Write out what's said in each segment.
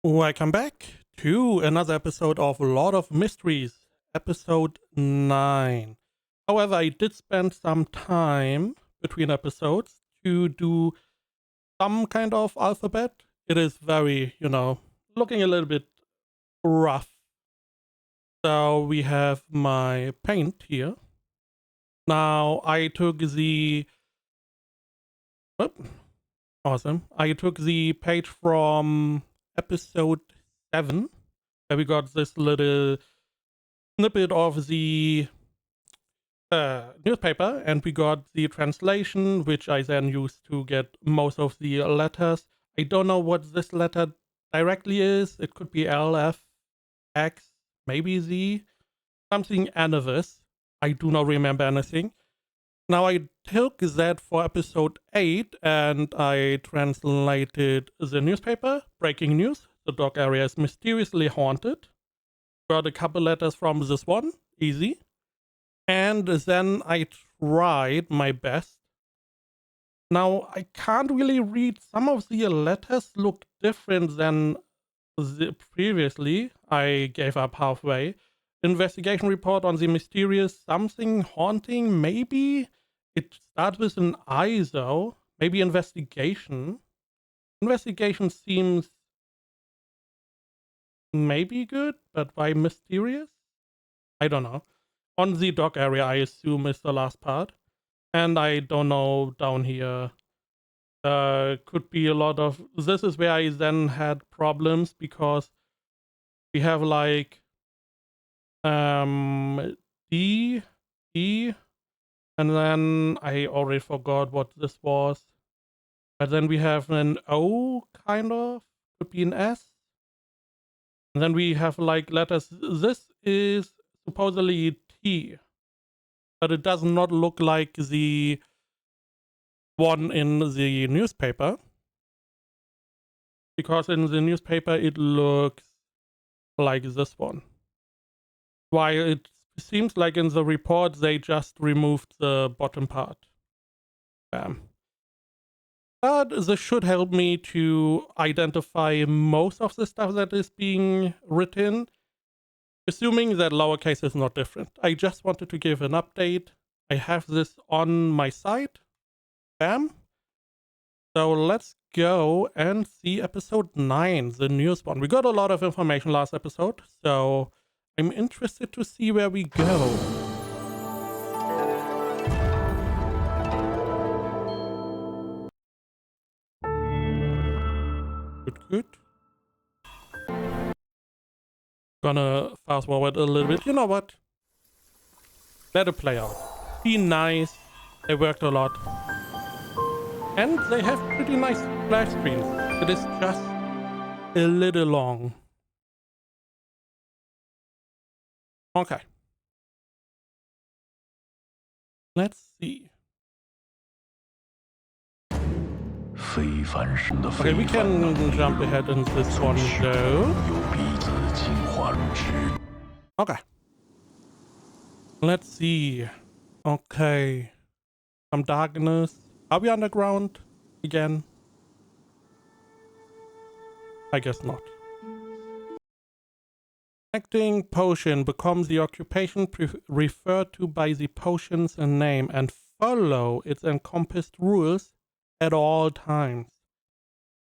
Welcome back to another episode of Lord of Mysteries, episode 9. However, I did spend some time between episodes to do some kind of alphabet. It is very, looking a little bit rough. So we have my paint here. Now I took the... awesome. I took the page from episode 7, where we got this little snippet of the newspaper, and we got the translation, which I then used to get most of the letters. I don't know what this letter directly is. It could be L, F, X, maybe Z, something anonymous. I do not remember anything. Now I took that for episode 8 and I translated the newspaper. Breaking news: the dog area is mysteriously haunted. Got a couple letters from this one, easy. And then I tried my best. Now I can't really read. Some of the letters look different than previously. I gave up halfway. Investigation report on the mysterious something haunting, maybe? It starts with an I though. Maybe investigation. Investigation seems maybe good, but why mysterious? I don't know. On the dock area, I assume is the last part. And I don't know down here. Could be a lot of... This is where I then had problems because we have like D, E, and then I already forgot what this was. But then we have an O, kind of. Could be an S. And then we have like letters. This is supposedly T. But it does not look like the one in the newspaper. Because in the newspaper it looks like this one. While it seems like in the report they just removed the bottom part. Bam. But this should help me to identify most of the stuff that is being written, assuming that lowercase is not different. I just wanted to give an update. I have this on my site. Bam. So let's go and see episode 9, the news one. We got a lot of information last episode, so I'm interested to see where we go. Good. Gonna fast forward a little bit. You know what? Let it play out. Be nice. They worked a lot. And they have pretty nice splash screens. It is just a little long. Okay. Let's see. Okay, we can jump ahead in this one though. Okay. Let's see. Okay. Some darkness. Are we underground again? I guess not. Acting potion becomes the occupation referred to by the potion's name and follow its encompassed rules at all times.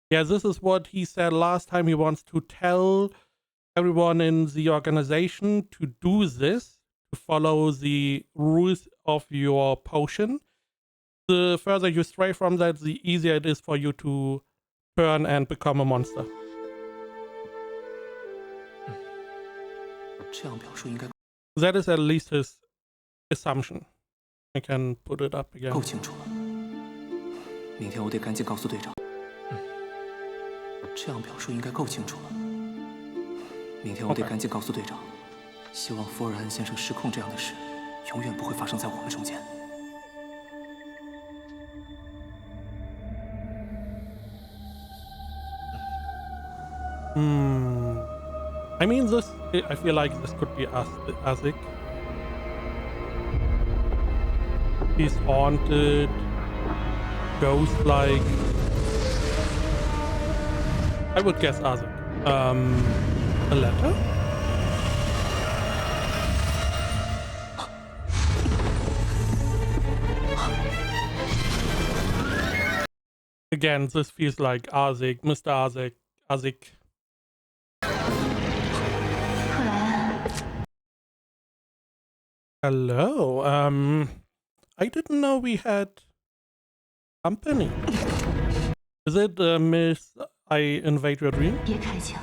Yeah, this is what he said last time. He wants to tell everyone in the organization to do this, to follow the rules of your potion. The further you stray from that, the easier it is for you to turn and become a monster. That is at least his assumption. I can put it up again. I mean, this. I feel like this could be Azik. He's haunted, ghost-like. I would guess Azik. A letter? Again, this feels like Azik, Mr. Azik. Hello. I didn't know we had company. Is it Miss I Invade Your Dream? 别开枪！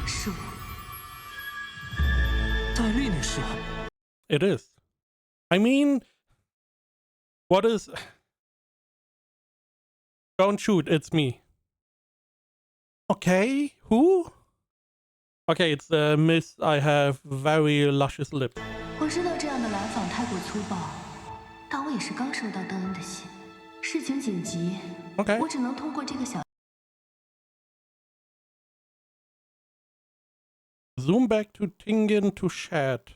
是我，戴丽女士。It is. I mean, what is... Don't shoot, it's me. Okay, who? Okay, it's Miss I have very luscious lips. 我知道这样的来访太过粗暴，但我也是刚收到邓恩的信，事情紧急， Okay. 我只能通过这个小。 Zoom back to Tingen to chat.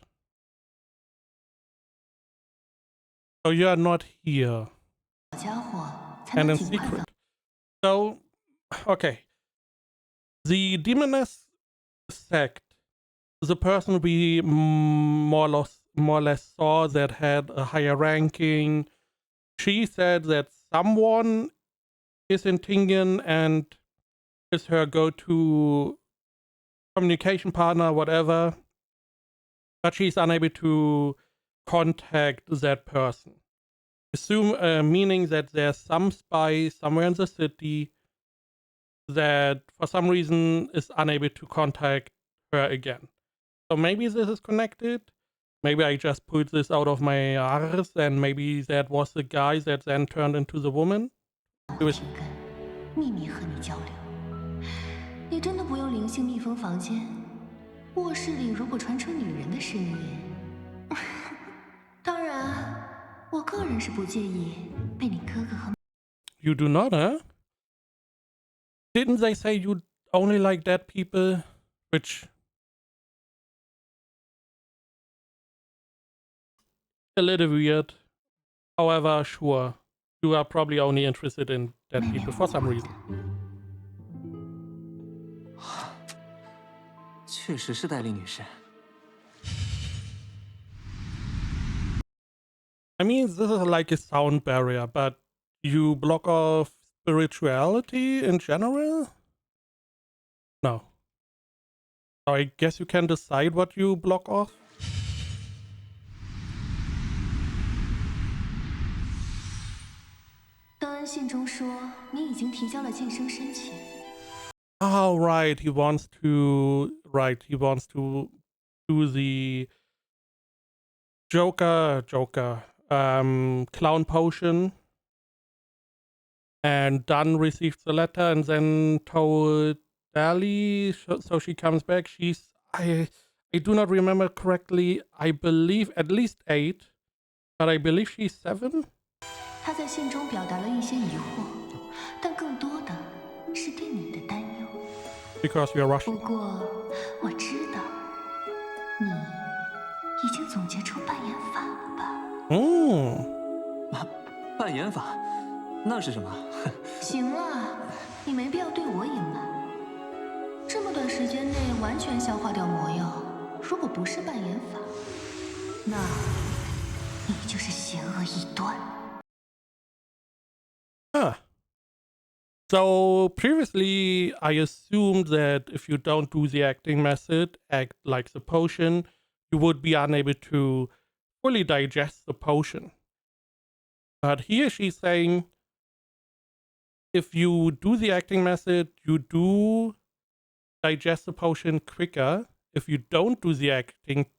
So you are not here. 小家伙才 And 能 in 尽快 secret. So, okay. The demoness sect, the person we more or less saw that had a higher ranking, she said that someone is in Tingen and is her go-to communication partner, whatever, but she's unable to contact that person. Meaning that there's some spy somewhere in the city that for some reason is unable to contact her again. So maybe this is connected. Maybe I just pulled this out of my arse, and maybe that was the guy that then turned into the woman. 秘密和你交流。你真的不用灵性密封房间？卧室里如果传出女人的声音，当然，我个人是不介意被你哥哥和。 You do not, huh? Didn't they say you only like dead people? Which... a little weird. However, sure. You are probably only interested in dead people for some reason. 确实是戴丽女士。 I mean, this is like a sound barrier, but you block off spirituality in general? No. So I guess you can decide what you block off? 邓恩信中说，你已经提交了晋升申请。 Oh, right. He wants to do the Joker, clown potion. And Dunn received the letter and then told Dali, so she comes back. I do not remember correctly. I believe at least 8, but I believe she's 7. 他在信中表达了一些疑惑，但更多的是对你的担忧。 Because we are 不 Russian. 过我知道，你已经总结出扮演法了吧？扮演法，那是什么？行了，你没必要对我隐瞒。这么短时间内完全消化掉魔药，如果不是扮演法，那你就是邪恶异端。 Huh. So previously, I assumed that if you don't do the acting method, act like the potion, you would be unable to fully digest the potion. But here she's saying, if you do the acting method, you do digest the potion quicker. If you don't do the acting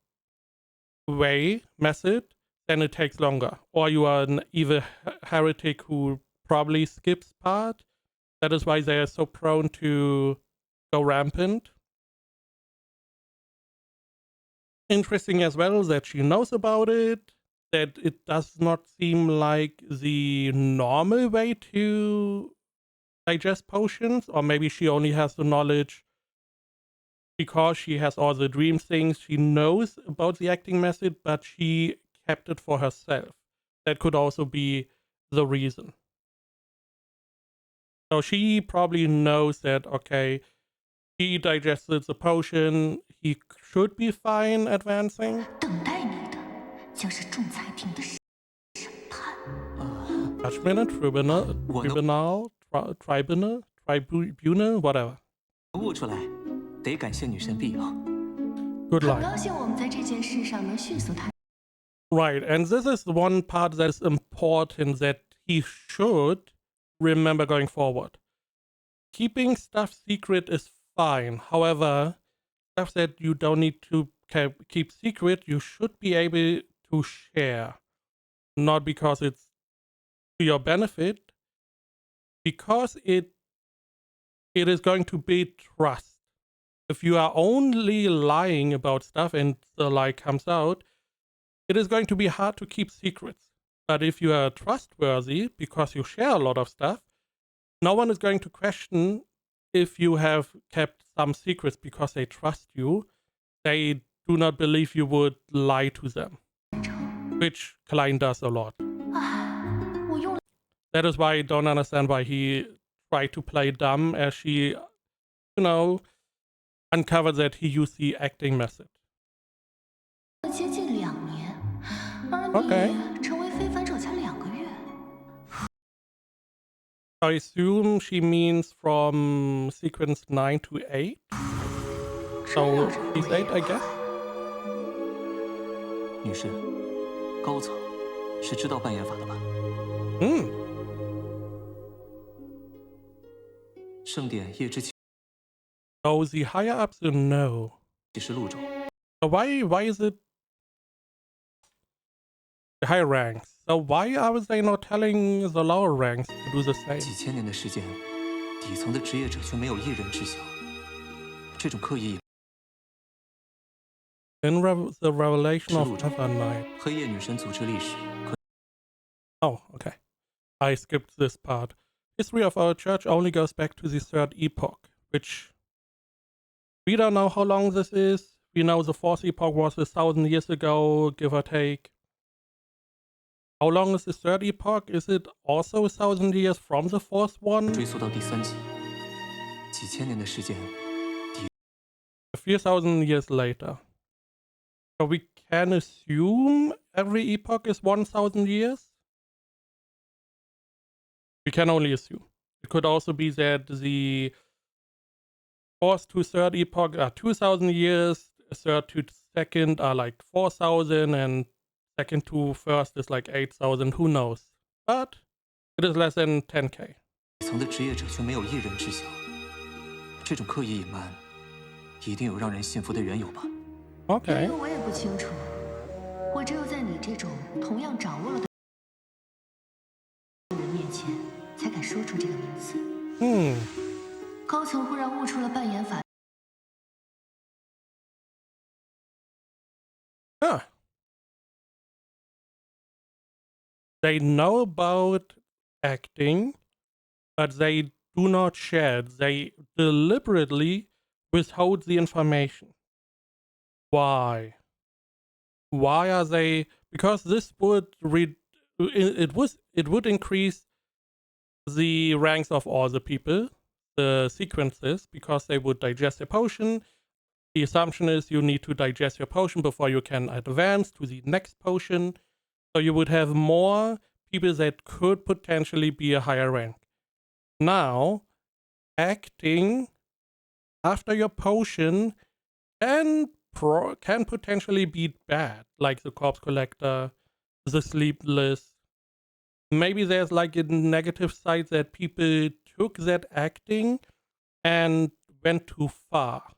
method, then it takes longer. Or you are an evil heretic who probably skips part. That is why they are so prone to go rampant. Interesting as well that she knows about it, that it does not seem like the normal way to digest potions, or maybe she only has the knowledge because she has all the dream things. She knows about the acting method, but she kept it for herself. That could also be the reason. So she probably knows that, okay, he digested the potion, he should be fine advancing. 等待你的将是仲裁庭的审判。Judgment, tribunal, whatever. 悟出来，得感谢女神庇佑。Good 很 line. 高兴我们在这件事上能迅速探。Right, and this is the one part that is important that he should remember going forward. Keeping stuff secret is fine. However, stuff that you don't need to keep secret, you should be able to share. Not because it's to your benefit, because it is going to be trust. If you are only lying about stuff and the lie comes out, it is going to be hard to keep secrets. But if you are trustworthy because you share a lot of stuff, no one is going to question if you have kept some secrets because they trust you. They do not believe you would lie to them, which Klein does a lot. 我用了 That is why I don't understand why he tried to play dumb as she, uncovered that he used the acting method. 接近2年，而 Okay. 你成为非凡者才2个月。 I assume she means from sequence 9 to 8. 这 So 让人 he's 8, I guess. 女士，高层是知道扮演法的吧？ 盛典夜之启 So the higher ups know. 示录中， So why is it the higher ranks? So why are they not telling the lower ranks to do the same? 几千年的时间，底层的职业者却没有一人知晓。这种刻意 In the revelation 是 of 录中 Evernight. 黑夜女神组织历史，可 Oh, okay. I skipped this part. History of our church only goes back to the third epoch, which we don't know how long this is. We know the fourth epoch was 1,000 years ago, give or take. How long is the third epoch? Is it also 1,000 years from the fourth one? 追溯到第3集。几千年的时间， A few thousand years later. So we can assume every epoch is 1,000 years? We can only assume. It could also be that the fourth to third epoch are 2,000 years, third to second are like 4,000, and second to first is like 8,000. Who knows? But it is less than 10k. 底层的职业者却没有一人知晓。这种刻意隐瞒，一定有让人信服的缘由吧？ Okay. 因为我也不清楚，我只有在你这种同样掌握了的人面前，才敢说出这个名字。高层忽然悟出了扮演法。 Huh. They know about acting, but they do not share it. They deliberately withhold the information. Why? Why are they? Because this would it would increase the ranks of all the people, the sequences, because they would digest a potion. The assumption is you need to digest your potion before you can advance to the next potion. So you would have more people that could potentially be a higher rank. Now, acting after your potion can potentially be bad, like the corpse collector, the sleepless. Maybe there's like a negative side that people took that acting and went too far.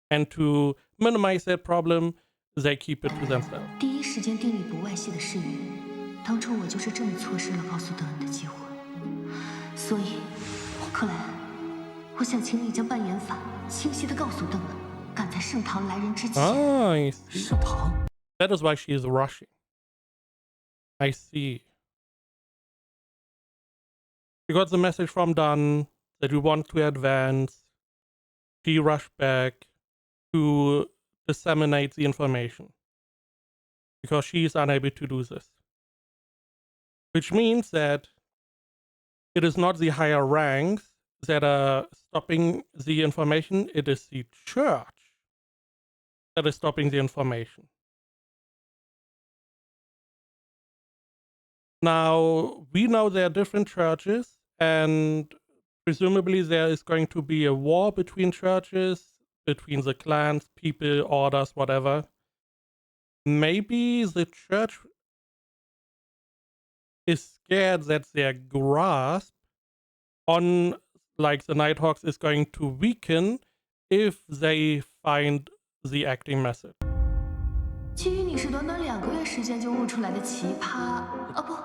And to minimize that problem, they keep it to themselves. 第一时间定力不外泄的誓语，当初我就是这么错失了告诉邓恩的机会。所以，克莱恩，我想请你将扮演法清晰地告诉邓恩，赶在圣堂来人之前。 I see. 圣堂 That is why she is rushing. I see. She got the message from Dunn that we want to advance. She rushed back to disseminate the information because she is unable to do this. Which means that it is not the higher ranks that are stopping the information, it is the church that is stopping the information. Now, we know there are different churches, and presumably there is going to be a war between churches, between the clans, people, orders, whatever. Maybe the church is scared that their grasp on, like, the Nighthawks is going to weaken if they find the acting method. 基于你是短短2个月时间就悟出来的奇葩，不，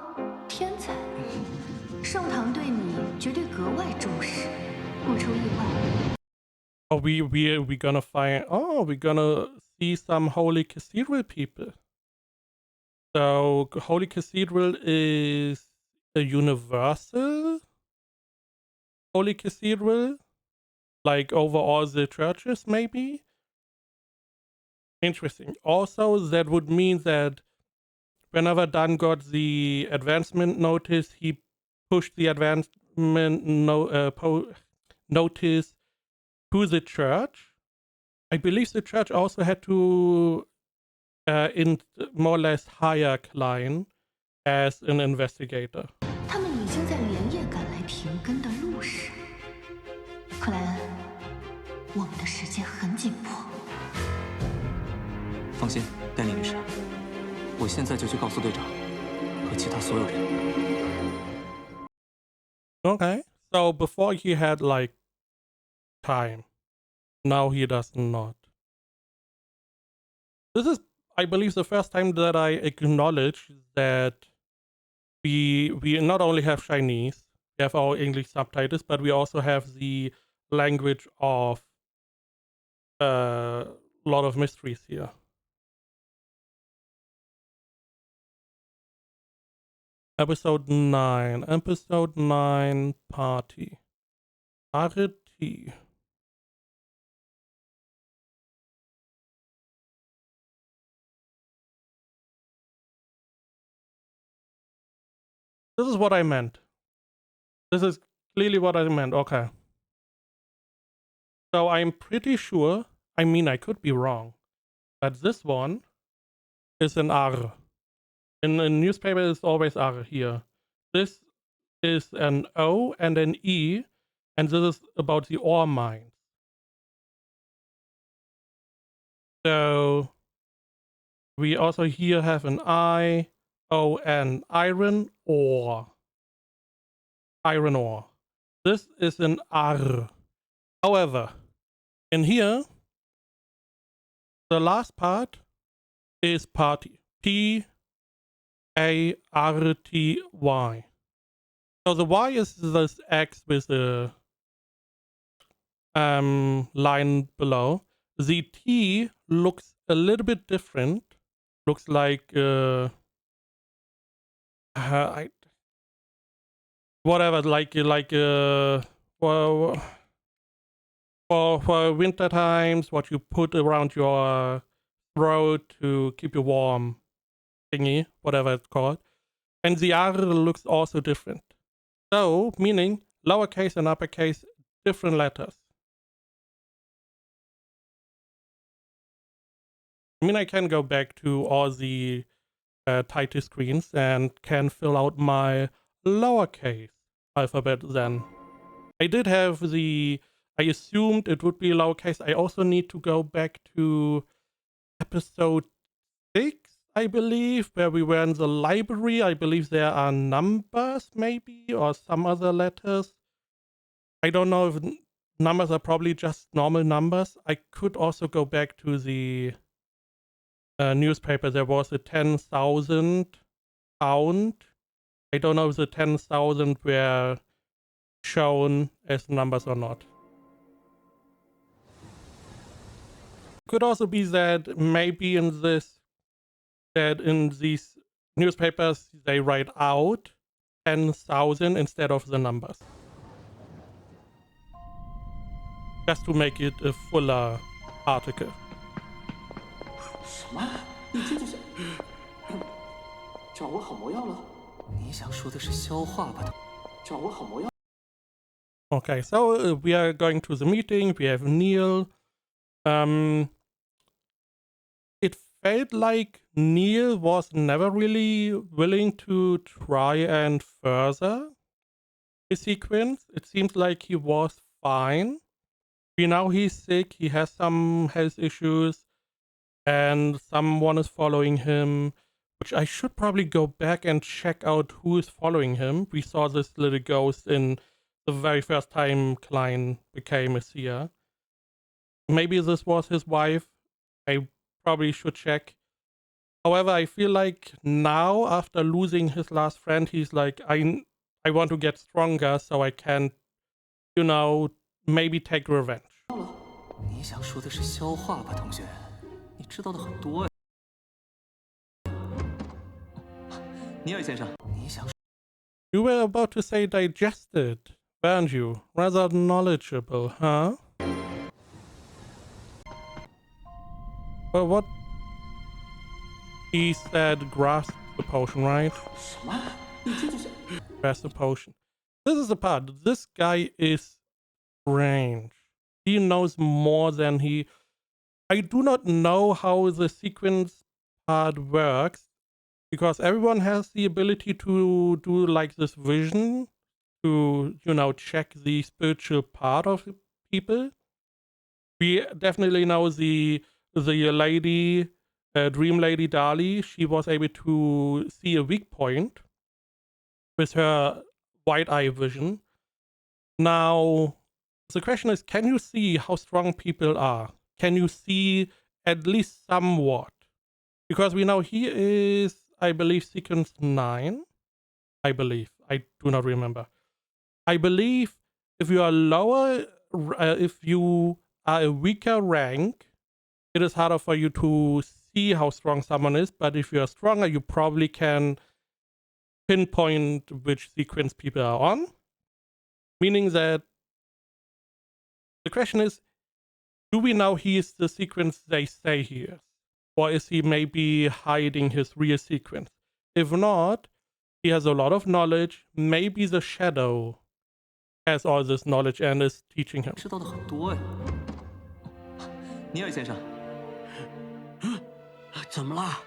天才，圣堂对你绝对格外重视。不出意外， Oh, we gonna find. Oh, we're gonna see some Holy Cathedral people. So Holy Cathedral is a universal Holy Cathedral, like over all the churches, maybe. Interesting. Also, that would mean that whenever Dan got the advancement notice, he pushed the advancement notice to the church. I believe the church also had to in more or less hire Klein as an investigator. 他们已经在连夜赶来停更的路上。克莱恩，我们的时间很紧迫。放心，戴利女士，我现在就去告诉队长和其他所有人。Okay, so before he had like time, now he does not. This is, I believe, the first time that I acknowledge that we not only have Chinese, we have our English subtitles, but we also have the language of a lot of mysteries here. Episode 9, Party. Party. This is what I meant. This is clearly what I meant. Okay. So I'm pretty sure, I mean, I could be wrong, but this one is an R. In a newspaper, it's always R here. This is an O and an E, and this is about the ore mines. So we also here have an I, O, N, iron ore. Iron ore. This is an R. However, in here, the last part is party. P-A-R-T-Y. So the Y is this X with the line below. The T looks a little bit different. Looks like whatever, for winter times, what you put around your throat to keep you warm, thingy, whatever it's called. And the R looks also different. So, meaning lowercase and uppercase, different letters. I mean, I can go back to all the title screens and can fill out my lowercase alphabet then. I did have I assumed it would be lowercase. I also need to go back to episode 6, I believe, where we were in the library. I believe there are numbers maybe, or some other letters. I don't know if numbers are probably just normal numbers. I could also go back to the newspaper. There was a 10,000 count. I don't know if the 10,000 were shown as numbers or not. Could also be that maybe in these newspapers they write out 10,000 instead of the numbers, just to make it a fuller article. 什么？你这就是找我好魔药了？你想说的是消化吧？掌握好魔药。 Okay, so we are going to the meeting. We have Neil. Um, it felt like Neil was never really willing to try and further his sequence. It seems like he was fine. We know he's sick. He has some health issues, and someone is following him. Which I should probably go back and check out who is following him. We saw this little ghost in the very first time Klein became a seer. Maybe this was his wife. I probably should check. However, I feel like now, after losing his last friend, he's like, I want to get stronger so I can, maybe take revenge. 你想说的是消化吧，同学？你知道的很多呀。尼尔先生，你想 You were about to say digested, weren't you? Rather knowledgeable, huh? But what? He said grasp the potion, right? 什么？你这就是？ Grasp the potion. This is the part. This guy is strange. He knows more than he... I do not know how the sequence part works, because everyone has the ability to do like this vision to, check the spiritual part of people. We definitely know the lady, dream lady Dali. She was able to see a weak point with her white eye vision. Now, the question is, can you see how strong people are? Can you see at least somewhat? Because we know he is, I believe, sequence 9. I believe. I do not remember. I believe if you are lower, if you are a weaker rank, it is harder for you to see how strong someone is. But if you are stronger, you probably can pinpoint which sequence people are on. Meaning that the question is, do we know he is the sequence they say he is? Or is he maybe hiding his real sequence? If not, he has a lot of knowledge. Maybe the shadow has all this knowledge and is teaching him. 知道的很多呀。尼尔先生，怎么了？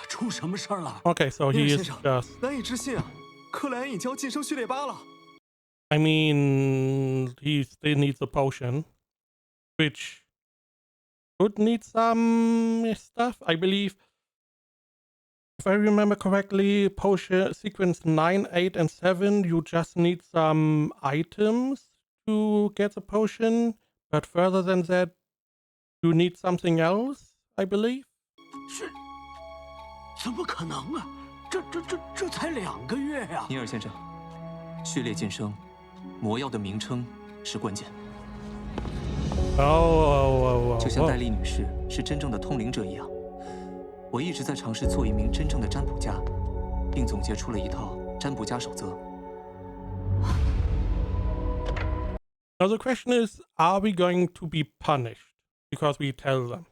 出什么事儿了？ Okay, so 尼 he 尔 is 先生， just... 难以置信啊！克莱恩已经要晋升序列8了。 I mean, he still needs a potion, which could need some stuff. I believe, if I remember correctly, potion sequence 9, 8, and 7, you just need some items to get the potion. But further than that, you need something else, I believe. 是？怎么可能啊？这才2个月呀！尼尔先生，序列晋升，魔药的名称是关键。就像戴丽女士是真正的通灵者一样，我一直在尝试做一名真正的占卜家，并总结出了一套占卜家守则。 Now the question is, are we going to be punished because we tell them?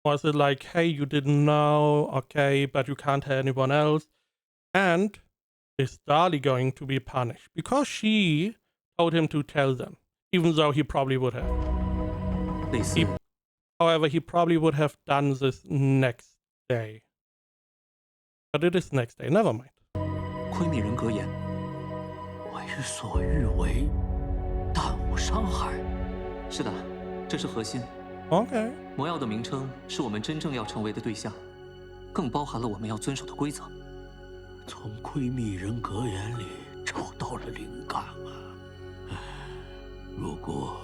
Or is it like, hey, you didn't know, okay, but you can't tell anyone else? And is Dali going to be punished? Because she told him to tell them, even though he probably would have. 类似 However, he probably would have done this next day. But it is next day, never mind. 窥密人格言，为所欲为，但无伤害。是的，这是核心。 Okay. 魔药的名称是我们真正要成为的对象，更包含了我们要遵守的规则。从窥密人格言里找到了灵感啊！如果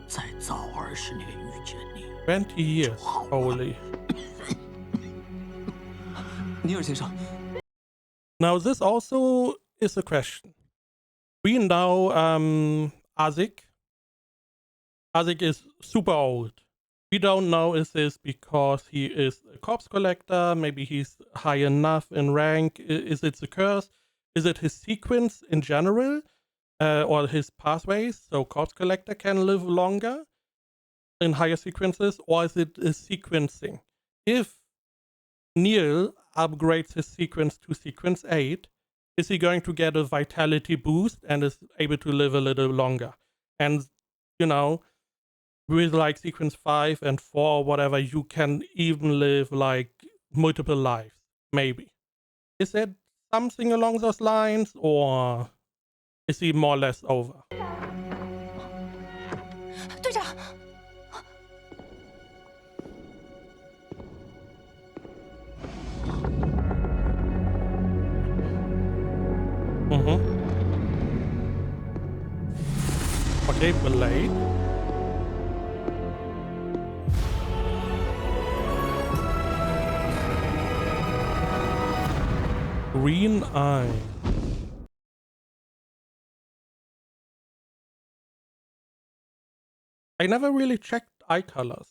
再早20年遇见你， 20 years, holy. 尼尔先生， Now this also is a question. We know Azik. Azik is super old. We don't know is this because he is a corpse collector, maybe he's high enough in rank, is it the curse, is it his sequence in general, or his pathways, so corpse collector can live longer in higher sequences, or is it a sequencing? If Neil upgrades his sequence to sequence 8, is he going to get a vitality boost and is able to live a little longer? And, you know, with like sequence 5 and 4 or whatever, you can even live like multiple lives, maybe. Is it something along those lines, or is he more or less over? 队长，Okay, Blade. Green Eye. I never really checked eye colors.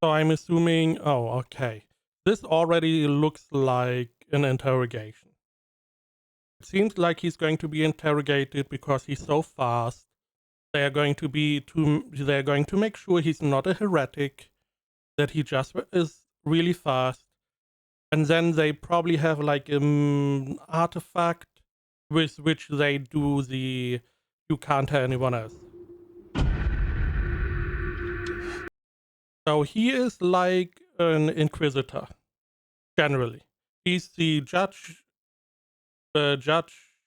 So I'm assuming, oh, okay. This already looks like an interrogation. It seems like he's going to be interrogated because he's so fast. They're going to make sure he's not a heretic, that he just is really fast. And then they probably have like an artifact with which they do the you can't tell anyone else. So he is like an inquisitor, generally. He's the judge,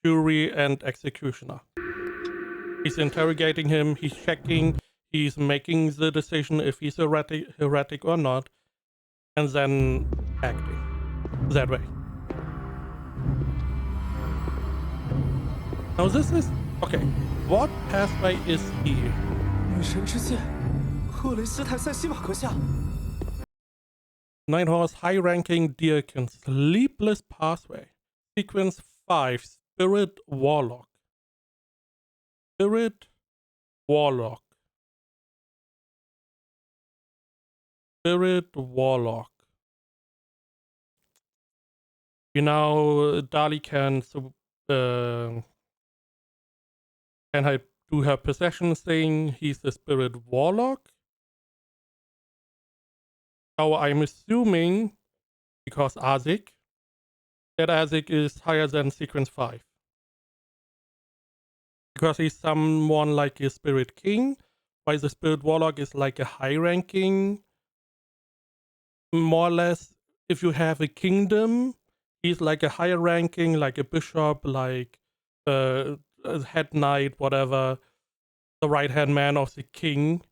jury, and executioner. He's interrogating him, he's checking, he's making the decision if he's heretic or not, and then acting that way. Now this is okay. What pathway is he? 女神之剑，赫雷斯泰塞西瓦阁下。 Nine horse high ranking Deacon sleepless pathway. Sequence 5 Spirit Warlock. Spirit Warlock. Spirit Warlock. You know, Dali can do her possession thing. He's the Spirit Warlock. So I'm assuming, because Azik, that Azik is higher than Sequence 5. Because he's someone like a Spirit King, while the Spirit Warlock is like a high ranking, more or less. If you have a kingdom, he's like a higher ranking, like a bishop, like a head knight, whatever, the right hand man of the king.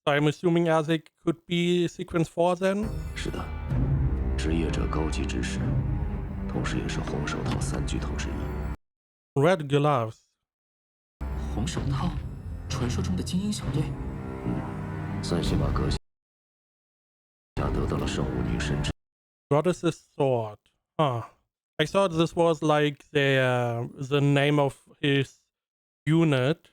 So I'm assuming Azik could be Sequence 4 then? 是的，职业者高级之士，同时也是红手套三巨头之一。 Red gloves. 红手套，传说中的精英小队。塞西玛阁下得到了圣物女神之。 Goddess's sword. Huh. I thought this was like the name of his unit,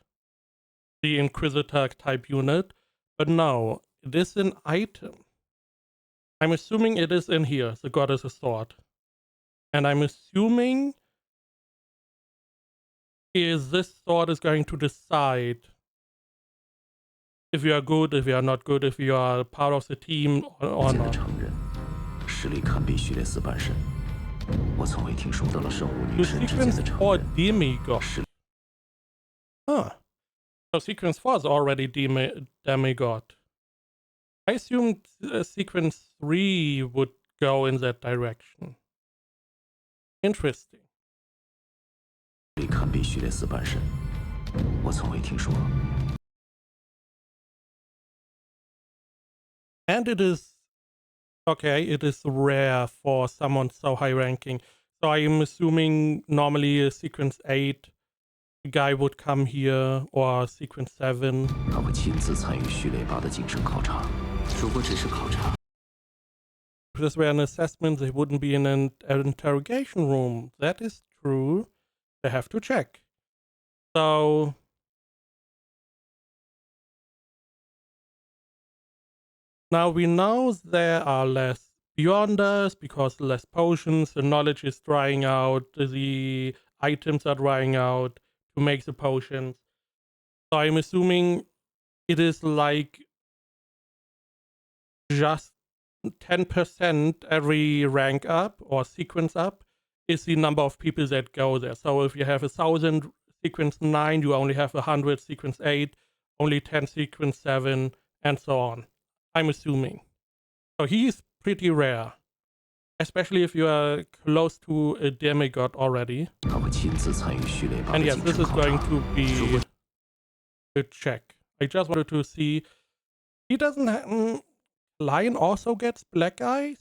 the Inquisitor type unit, but no, it is an item. I'm assuming it is in here, the Goddess's sword. And I'm assuming this sword is going to decide if you are good, if you are not good, if you are part of the team or 现在 not. 承认，实力堪比序列斯半神。我从未听说到了圣物女 To 神之间 sequence 的承 4 认。 demigod. 实 Huh. So sequence 4 is already demigod. I assumed sequence 3 would go in that direction. Interesting. 力堪比序列斯半神。我从未听说。 And it is okay, it is rare for someone so high ranking. So I am assuming normally a sequence 8 guy would come here, or sequence 7. 他会亲自参与序列8的晋升考察。如果只是考察， If this were an assessment, they wouldn't be in an interrogation room. That is true. They have to check. So now we know there are less Beyonders because less potions, the knowledge is drying out, the items are drying out to make the potions. So I'm assuming it is like just 10% every rank up or sequence up is the number of people that go there. So if you have 1,000 sequence 9, you only have 100 sequence 8, only 10 sequence 7, and so on. I'm assuming. So he's pretty rare, especially if you are close to a demigod already. 他会亲自参与序列8 And 的 yes, 进 this 程 is 考 going 察。 to be a check. I just wanted to see. He doesn't have. Lion also gets black eyes,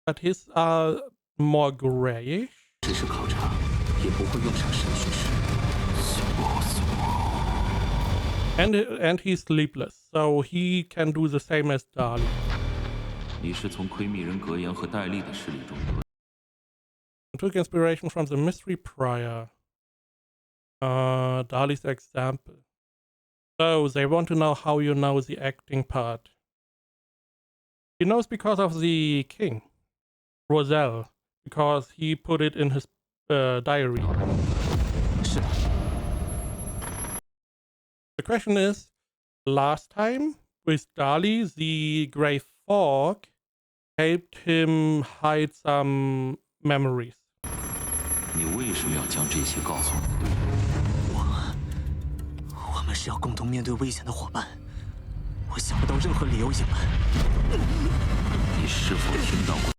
but his are more grayish. 只是考察，也不会用上审讯室。And he's sleepless, so he can do the same as Dali. 你是从窥密人格言和戴笠的势力中得。Took inspiration from the mystery prior. Dali's example. So they want to know how you know the acting part. He knows because of the king, Roselle, because he put it in his diary. 是的， The question is, last time with Dali, the Grey Fog helped him hide some memories. 你为什么要将这些告诉你的队友？我们是要共同面对危险的伙伴。我想不到任何理由隐瞒。你是否听到过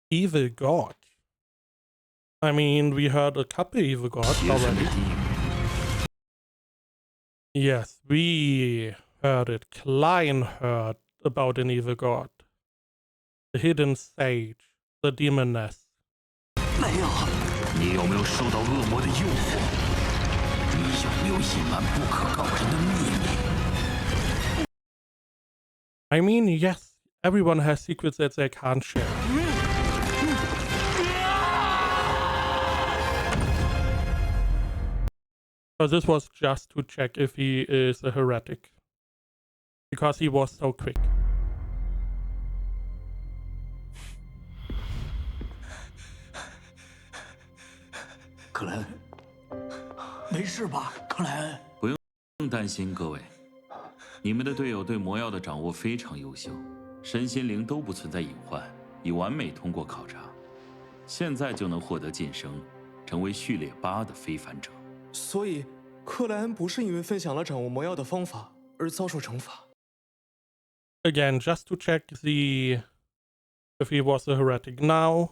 Evil God. I mean, we heard a couple evil gods 邪神的 already. 低语？ Yes, we heard it. Klein heard about an evil god. The hidden sage, the demoness. 没有，你有没有受到恶魔的诱惑？你有没有隐瞒不可告人的秘密？ I mean, yes, everyone has secrets that they can't share. So this was just to check if he is a heretic. Because he was so quick. 克莱恩，没事吧？克莱恩，不用担心，各位，你们的队友对魔药的掌握非常优秀，身心灵都不存在隐患，已完美通过考察，现在就能获得晋升，成为序列8的非凡者。所以，克莱恩不是因为分享了掌握魔药的方法而遭受惩罚。Again, just to check if he was a heretic. Now,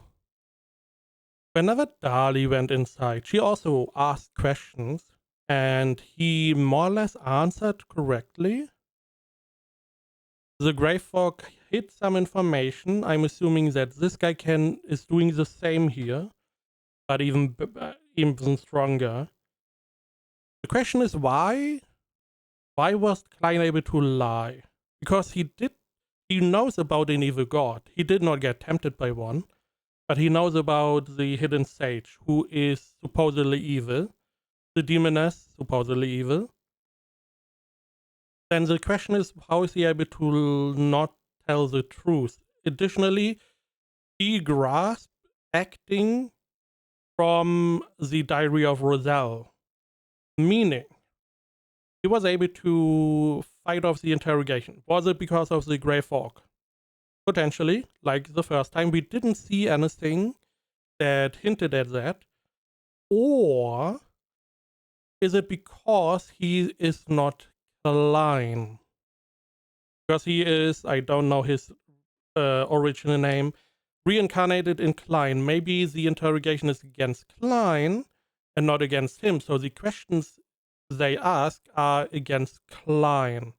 whenever Dali went inside, she also asked questions, and he more or less answered correctly. The Grey Fog hid some information. I'm assuming that this guy is doing the same here, but even stronger. The question is why? Why was Klein able to lie? Because he knows about an evil god. He did not get tempted by one, but he knows about the hidden sage, who is supposedly evil, the demoness, supposedly evil. Then the question is, how is he able to not tell the truth? Additionally, he grasped acting from the diary of Roselle, meaning he was able to fight off the interrogation. Was it because of the Grey Fog? Potentially, like the first time, we didn't see anything that hinted at that. Or is it because he is not Klein? Because he is, I don't know his original name, reincarnated in Klein. Maybe the interrogation is against Klein and not against him. So the questions they ask are against Klein.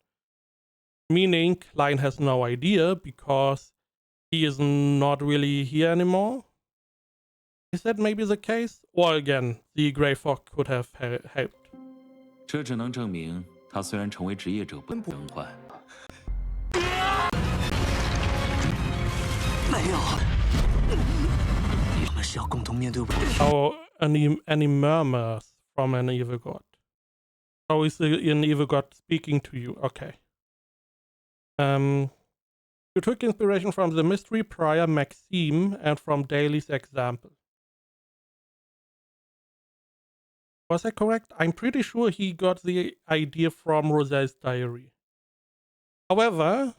Meaning Klein has no idea because he is not really here anymore. Is that maybe the case? Or again, the Grey Fog could have helped. 这只能证明，他虽然成为职业者，不能更换。没有。我们是要共同面对危险。 Or any murmurs from an evil god? How is an evil god speaking to you? Okay. You took inspiration from the mystery prior Maxime and from Daly's example. Was that correct? I'm pretty sure he got the idea from Roselle's diary. However,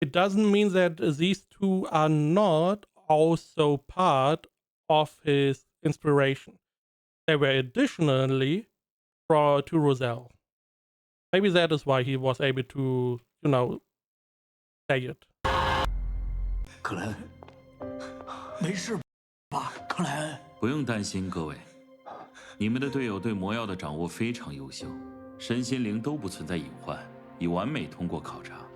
it doesn't mean that these two are not also part of his inspiration. They were additionally to Roselle. Maybe that is why he was able to, say it. 克莱恩，没事吧？克莱恩，不用担心，各位，你们的队友对魔药的掌握非常优秀，身心灵都不存在隐患，已完美通过考察，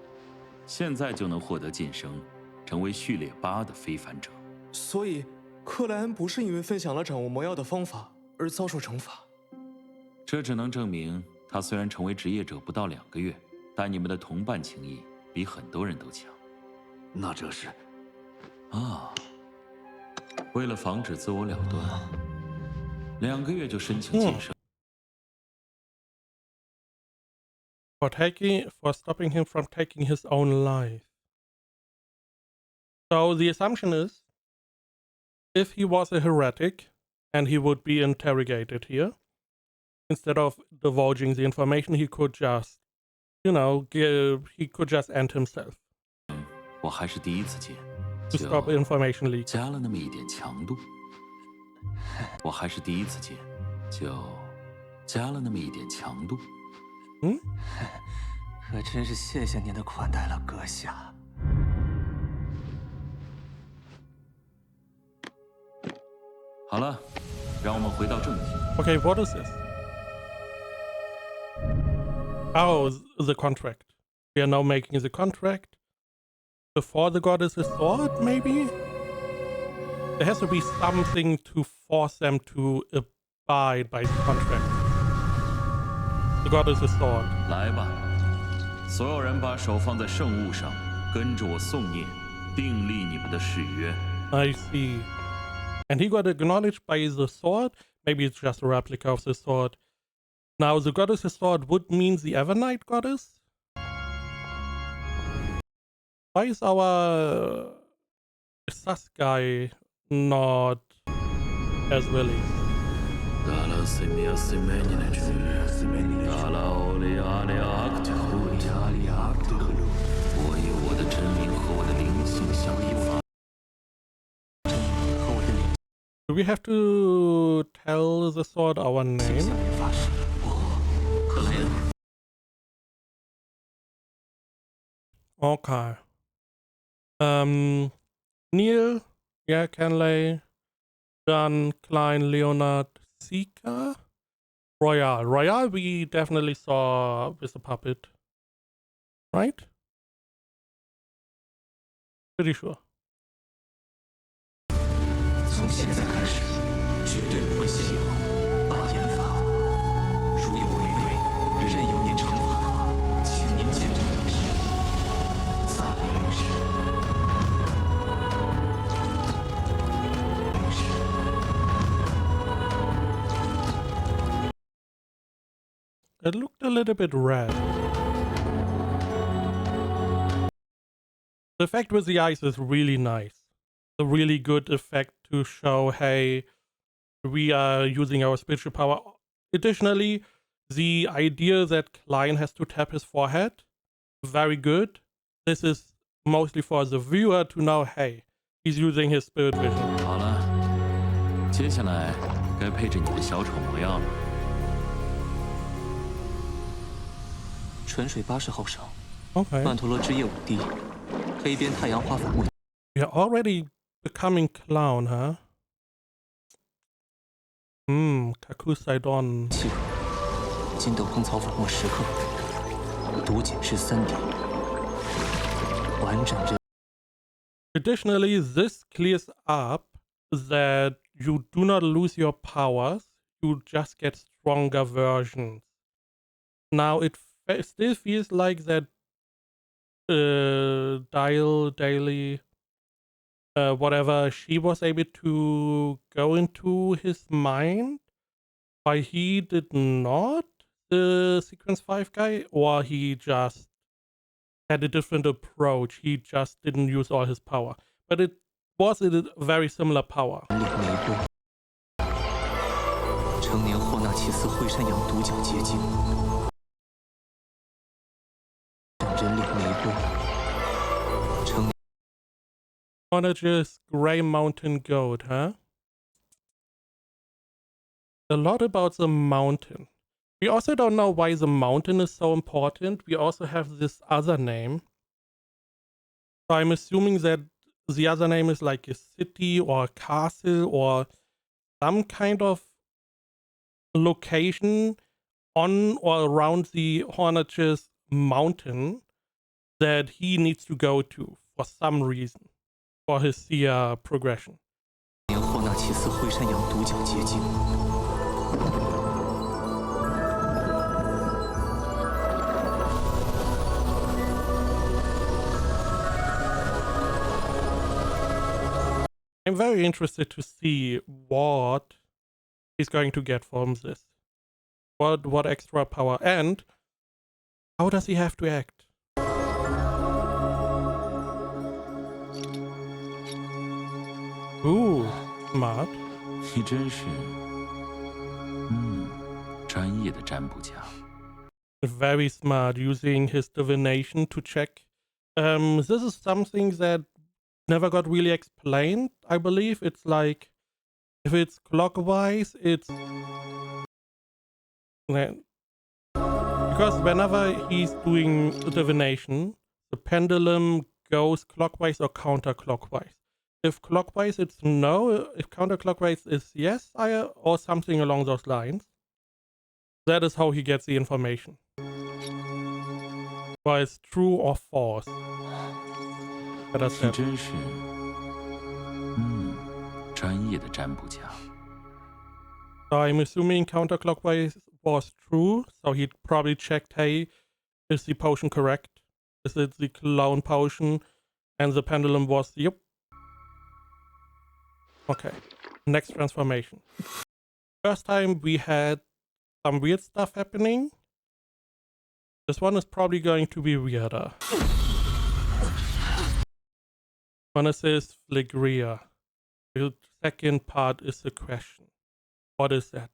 现在就能获得晋升，成为序列8的非凡者。所以，克莱恩不是因为分享了掌握魔药的方法而遭受惩罚。这只能证明，他虽然成为职业者不到2个月，但你们的同伴情谊比很多人都强。那这是啊，为了防止自我了断，2个月就申请晋升。For stopping him from taking his own life. So the assumption is, if he was a heretic, and he would be interrogated here, instead of divulging the information, he could just, he could just end himself. 我还是第一次见， To stop information leak. 加了那么一点强度。我还是第一次见，就加了那么一点强度。可真是谢谢您的款待了，阁下。好了，让我们回到正题。Okay, what is this? Oh, the contract. We are now making the contract. Before the goddess's sword, maybe? There has to be something to force them to abide by the contract. The goddess's sword. 来吧，所有人把手放在圣物上，跟着我诵念，订立你们的誓约。I see. And he got acknowledged by the sword? Maybe it's just a replica of the sword. Now, the goddess's sword would mean the Evernight goddess? Why is our sus guy not as willing? 我以我的真名和我的灵性相依发。 Do we have to tell the sword our name? 发誓，我克莱恩。 Okay. Neil, yeah, Canley, John, Klein, Leonard, Sika, Royale. Royale we definitely saw with the puppet. Right? Pretty sure. 从现在开始，绝对不会泄露扮演法。如有违规，任由您惩罚，请您见证历史。赞美历史。It looked a little bit red. The effect with the eyes is really nice. A really good effect to show, hey, we are using our spiritual power. Additionally, the idea that Klein has to tap his forehead, very good. This is mostly for the viewer to know, hey, he's using his spirit vision. 好了，接下来该配置你的小丑魔药了。纯水80毫升， Okay. 曼陀罗之夜5滴，黑边太阳花粉末。 You're already becoming clown, huh? Kakusaidon. 气乳，金斗篷草粉末10克，毒碱是3滴，完整这。 Additionally, this clears up that you do not lose your powers, you just get stronger versions. Now, it still feels like that Daily, whatever, she was able to go into his mind, why he did not, the Sequence 5 guy, or he just had a different approach. He just didn't use all his power. But it was a very similar power. 玫瑰，成年霍纳奇斯灰山羊独角结晶，人脸玫瑰， Hornage's Grey Mountain Goat, huh? A lot about the mountain. We also don't know why the mountain is so important. We also have this other name. So I'm assuming that the other name is like a city or a castle or some kind of location on or around the Hornage's mountain that he needs to go to for some reason for his Seer progression. 连霍纳奇斯灰山羊独角结晶。I'm very interested to see what he's going to get from this. What extra power and how does he have to act? Ooh, smart. 你真是，专业的占卜家。 Very smart, using his divination to check. This is something that never got really explained. I believe it's like if it's clockwise, it's because whenever he's doing divination, the pendulum goes clockwise or counterclockwise. If clockwise, it's no. If counterclockwise is yes, or something along those lines. That is how he gets the information. Whether it's true or false. Better 你 said. 真是，专业的占卜家。 So I'm assuming counterclockwise was true. So he probably checked, hey, is the potion correct? Is it the clown potion? And the pendulum was, yep. Okay. Next transformation. First time we had some weird stuff happening. This one is probably going to be weirder. One says Phlegria. The second part is the question. What is that?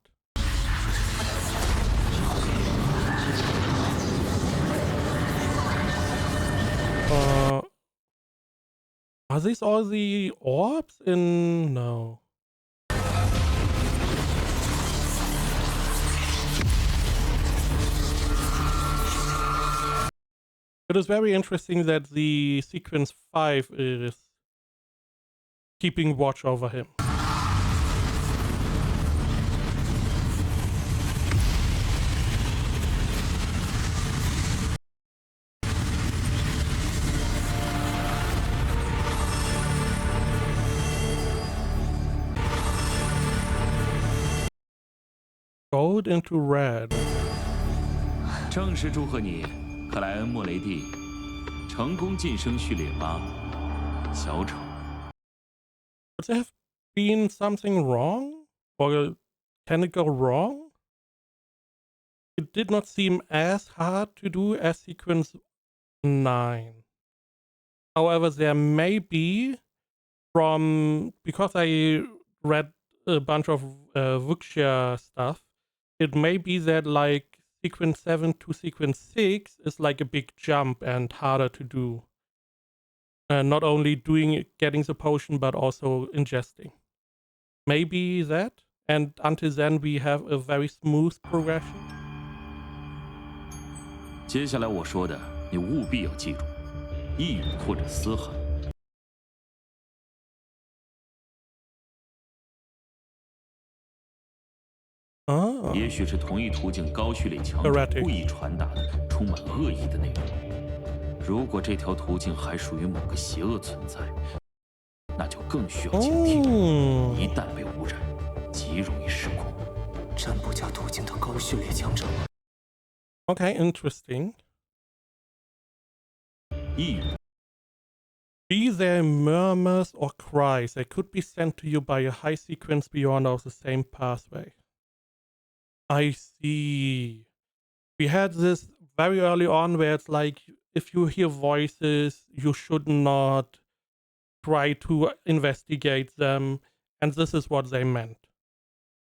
Are these all the orbs in... No. It is very interesting that the sequence 5 is keeping watch over him. Gold into red. 正式祝贺你，克莱恩·莫雷蒂，成功晋升序列8，小丑。 Could there have been something wrong? Or can it go wrong? It did not seem as hard to do as sequence 9. However, there may be because I read a bunch of Wuxia stuff, it may be that like sequence 7 to sequence 6 is like a big jump and harder to do. Not only getting the potion, but also ingesting. Maybe that. And until then, we have a very smooth progression. 接下来我说的，你务必要记住，一语或者嘶喊。 也许是同一途径高序列强者故意传达的充满恶意的内容。如果这条途径还属于某个邪恶存在，那就更需要警惕。一旦被污染，极容易失控。占卜家途径的高序列强者。Okay, interesting. 一语。 Be there murmurs or cries, they could be sent to you by a high sequence beyond of the same pathway. I see. We had this very early on where it's like, if you hear voices, you should not try to investigate them. And this is what they meant.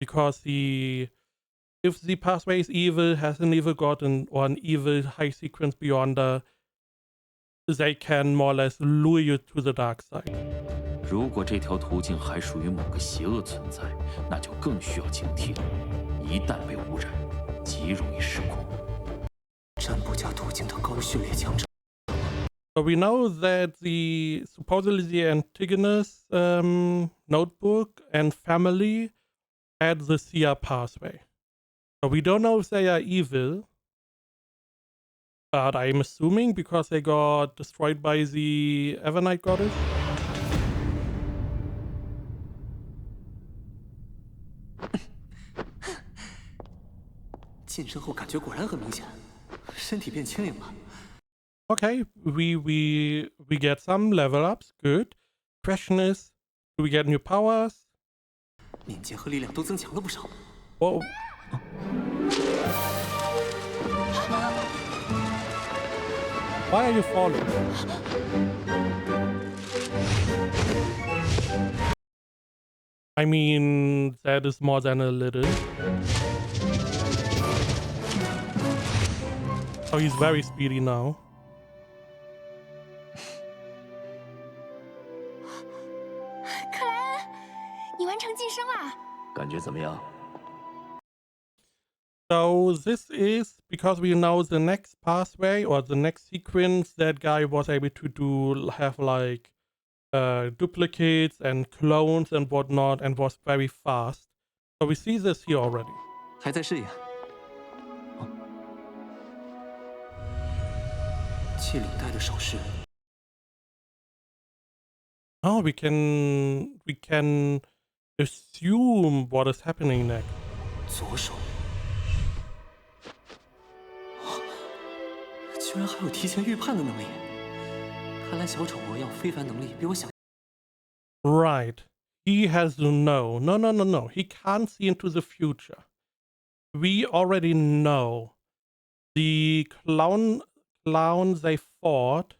Because if the pathway is evil, has an evil god or an evil high sequence beyonder, they can more or less lure you to the dark side. 如果这条途径还属于某个邪恶存在，那就更需要警惕了。一旦被污染，极容易失控。占卜家途径的高序列强者。 So we know that supposedly the Antigonus notebook and family had the Seer pathway. So we don't know if they are evil, but I'm assuming because they got destroyed by the Evernight goddess. 晋升后感觉果然很明显，身体变轻盈了。 Okay, we get some level ups. Good. Question is, do we get new powers? 敏捷和力量都增强了不少。 Whoa. Why are you falling? I mean, that is more than a little. Oh, he's very speedy now. 克莱恩，你完成晋升啦！感觉怎么样？ So this is because we know the next pathway or the next sequence that guy was able to have like duplicates and clones and whatnot and was very fast. So we see this here already. 还在试验。系领带的手势。 Oh, we can assume what is happening next. 左手。居然还有提前预判的能力。看来小丑魔药非凡能力比我想。 Right. He has to know. No. He can't see into the future. We already know the clown they fought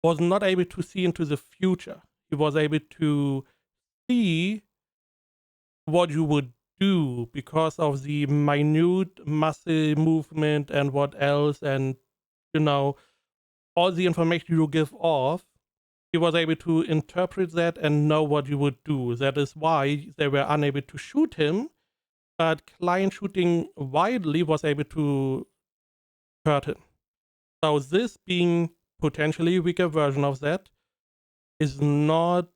was not able to see into the future. He was able to see what you would do because of the minute muscle movement and what else, and you know, all the information you give off. He was able to interpret that and know what you would do. That is why they were unable to shoot him, but Klein shooting widely was able to hurt him. So this being potentially a weaker version of that is not,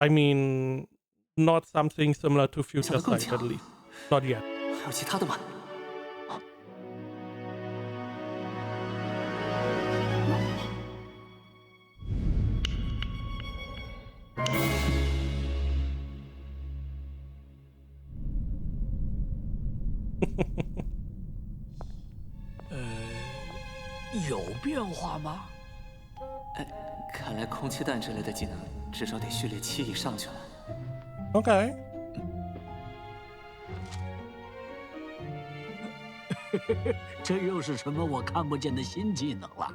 I mean, not something similar to Future Sight, at least. Not yet. 还有其他的吗？ 有变化吗？看来空气弹之类的技能至少得序列7以上去了。 Okay. 这又是什么我看不见的新技能了？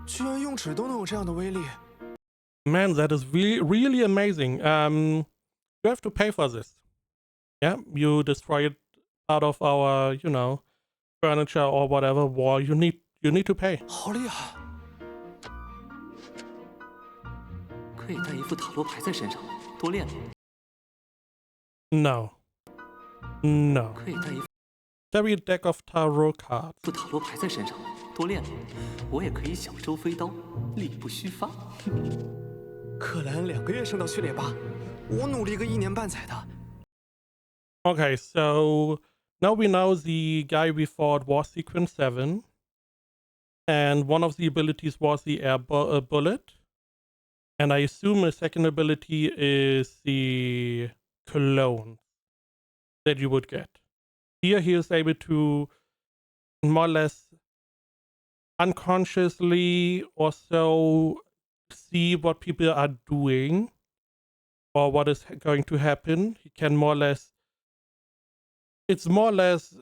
居然用纸都能有这样的威力。 Man, that is really amazing. You have to pay for this. Yeah, you destroyed part of our, you know, furniture or whatever war. You need to pay. 好厉害！ 可以带一副塔罗牌在身上，多练练。 No. 可以带一 Carry a deck of tarot cards. 副塔罗牌在身上，多练练。我也可以小周飞刀，力不虚发。克莱恩2个月升到序列8，我努力个1年半载的。 Okay, so now we know the guy we fought was sequence 7. And one of the abilities was the air bullet. And I assume a second ability is the clone that you would get. Here he is able to more or less unconsciously or so see what people are doing or what is going to happen. He can more or less, it's more or less,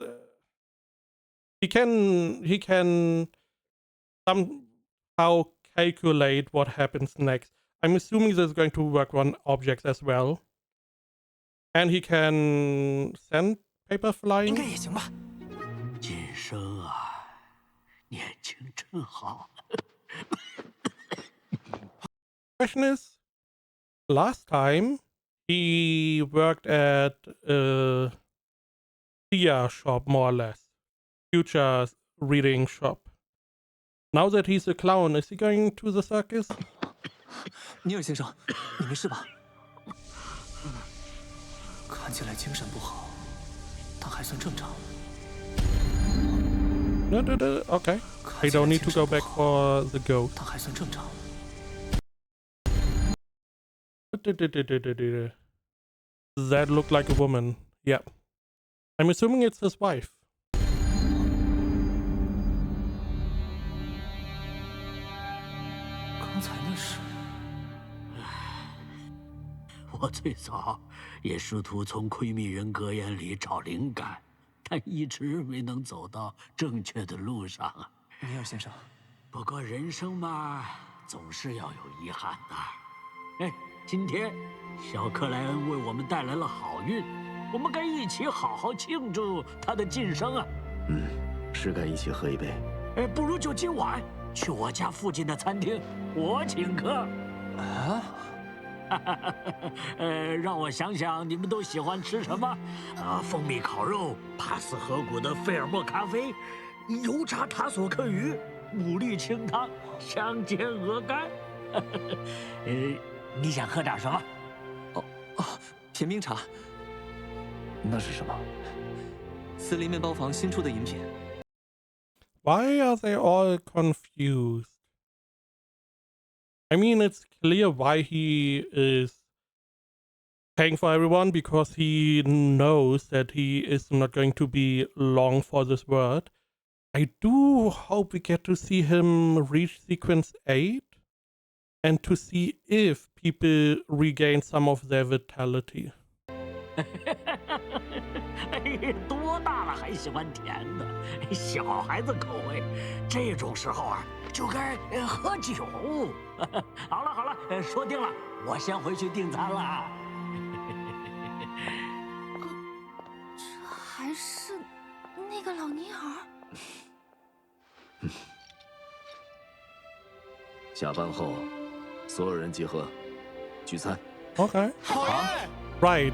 he can somehow calculate what happens next. I'm assuming this is going to work on objects as well. And he can send paper 应 flying. 该也行吧。情真好。Question is, last time he worked at a Tia shop, more or less, future reading shop. Now that he's a clown, is he going to the circus? 尼尔先生，你没事吧？看起来精神不好，但还算正常。No, okay. I don't need to go back for the ghost. 他还算正常。That looked like a woman. Yeah. I'm assuming it's his wife. 刚才那是……我最早也试图从窥秘人格言里找灵感，但一直没能走到正确的路上啊。尼尔先生，不过人生嘛，总是要有遗憾的。哎，今天小克莱恩为我们带来了好运，我们该一起好好庆祝他的晋升啊！是该一起喝一杯。哎，不如就今晚去我家附近的餐厅，我请客。啊？让我想想，你们都喜欢吃什么？蜂蜜烤肉、帕斯河谷的费尔莫咖啡、油炸塔索克鱼、牡蛎清汤、香煎鹅肝。你想喝点什么？甜冰茶，那是什么？斯林面包房新出的饮品。Why are they all confused? I mean, it's clear why he is paying for everyone, because he knows that he is not going to be long for this world. I do hope we get to see him reach sequence 8 and to see if people regain some of their vitality. 多大了还喜欢甜的？小孩子口味。这种时候啊，就该喝酒。好了好了，说定了，我先回去订餐了。这还是那个老尼尔。下班后，所有人集合，聚餐。Okay. Right.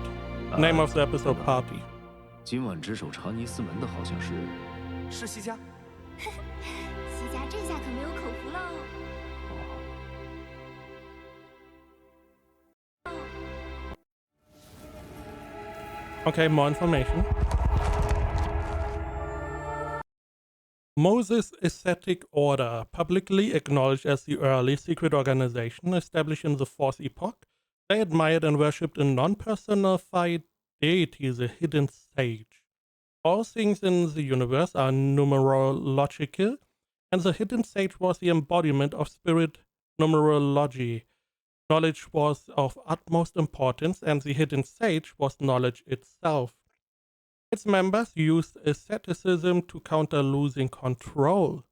Name of the episode party. 今晚值守查尼斯门的好像是西家。西家这下可没有口福喽。Okay, more information. Moses Ascetic Order, publicly acknowledged as the early secret organization established in the Fourth Epoch. They admired and worshipped a non-personified deity, the hidden sage. All things in the universe are numerological, and the hidden sage was the embodiment of spirit numerology. Knowledge was of utmost importance, and the hidden sage was knowledge itself. Its members used asceticism to counter losing control.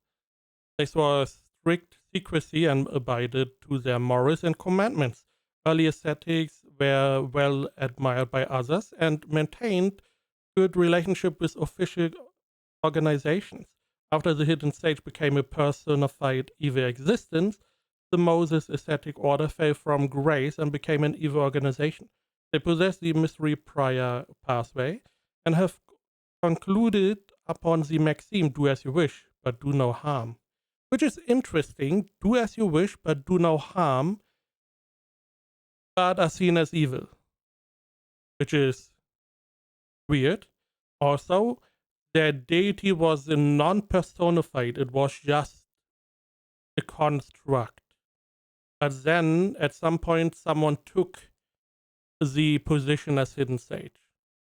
They swore strict secrecy and abided to their morals and commandments. Early ascetics were well admired by others and maintained good relationship with official organizations. After the hidden sage became a personified evil existence, the Moses Ascetic Order fell from grace and became an evil organization. They possess the mystery prior pathway and have concluded upon the maxim, do as you wish, but do no harm. Which is interesting, do as you wish, but do no harm, but are seen as evil. Which is weird. Also, their deity was non-personified, it was just a construct. But then, at some point, someone took the position as hidden sage.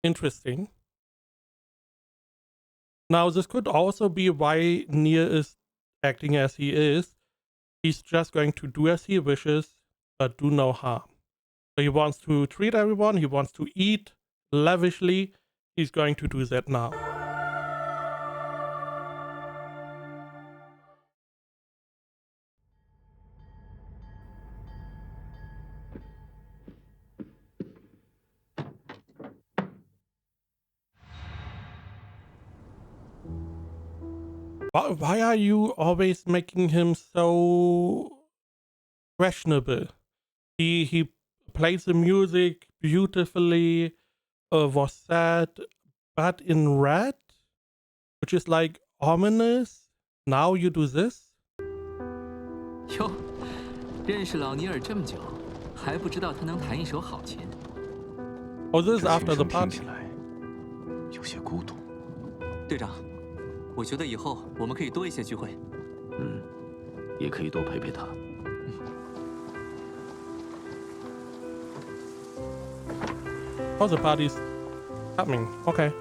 Interesting. Now, this could also be why Nier is acting as he is. He's just going to do as he wishes, but do no harm. So he wants to treat everyone, he wants to eat lavishly. He's going to do that now. Why are you always making him so questionable? He plays the music beautifully, was sad, but in red, which is like ominous. Now you do this? 哟，认识老尼尔这么久，还不知道他能弹一手好琴。Oh, this is 这 after 琴 the 声听 party. 起来有些孤独。队长，我觉得以后我们可以多一些聚会。嗯，也可以多陪陪他。Oh, the party's happening. Okay.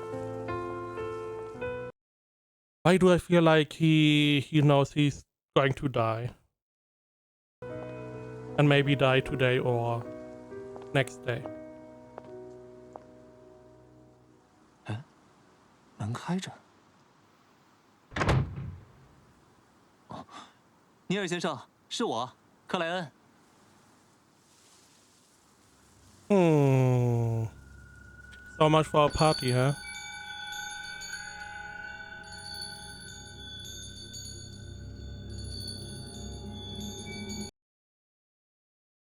Why do I feel like he knows he's going to die? And maybe die today or next day. 门开着。哦，尼尔先生，是我，克莱恩。So much for a party, huh?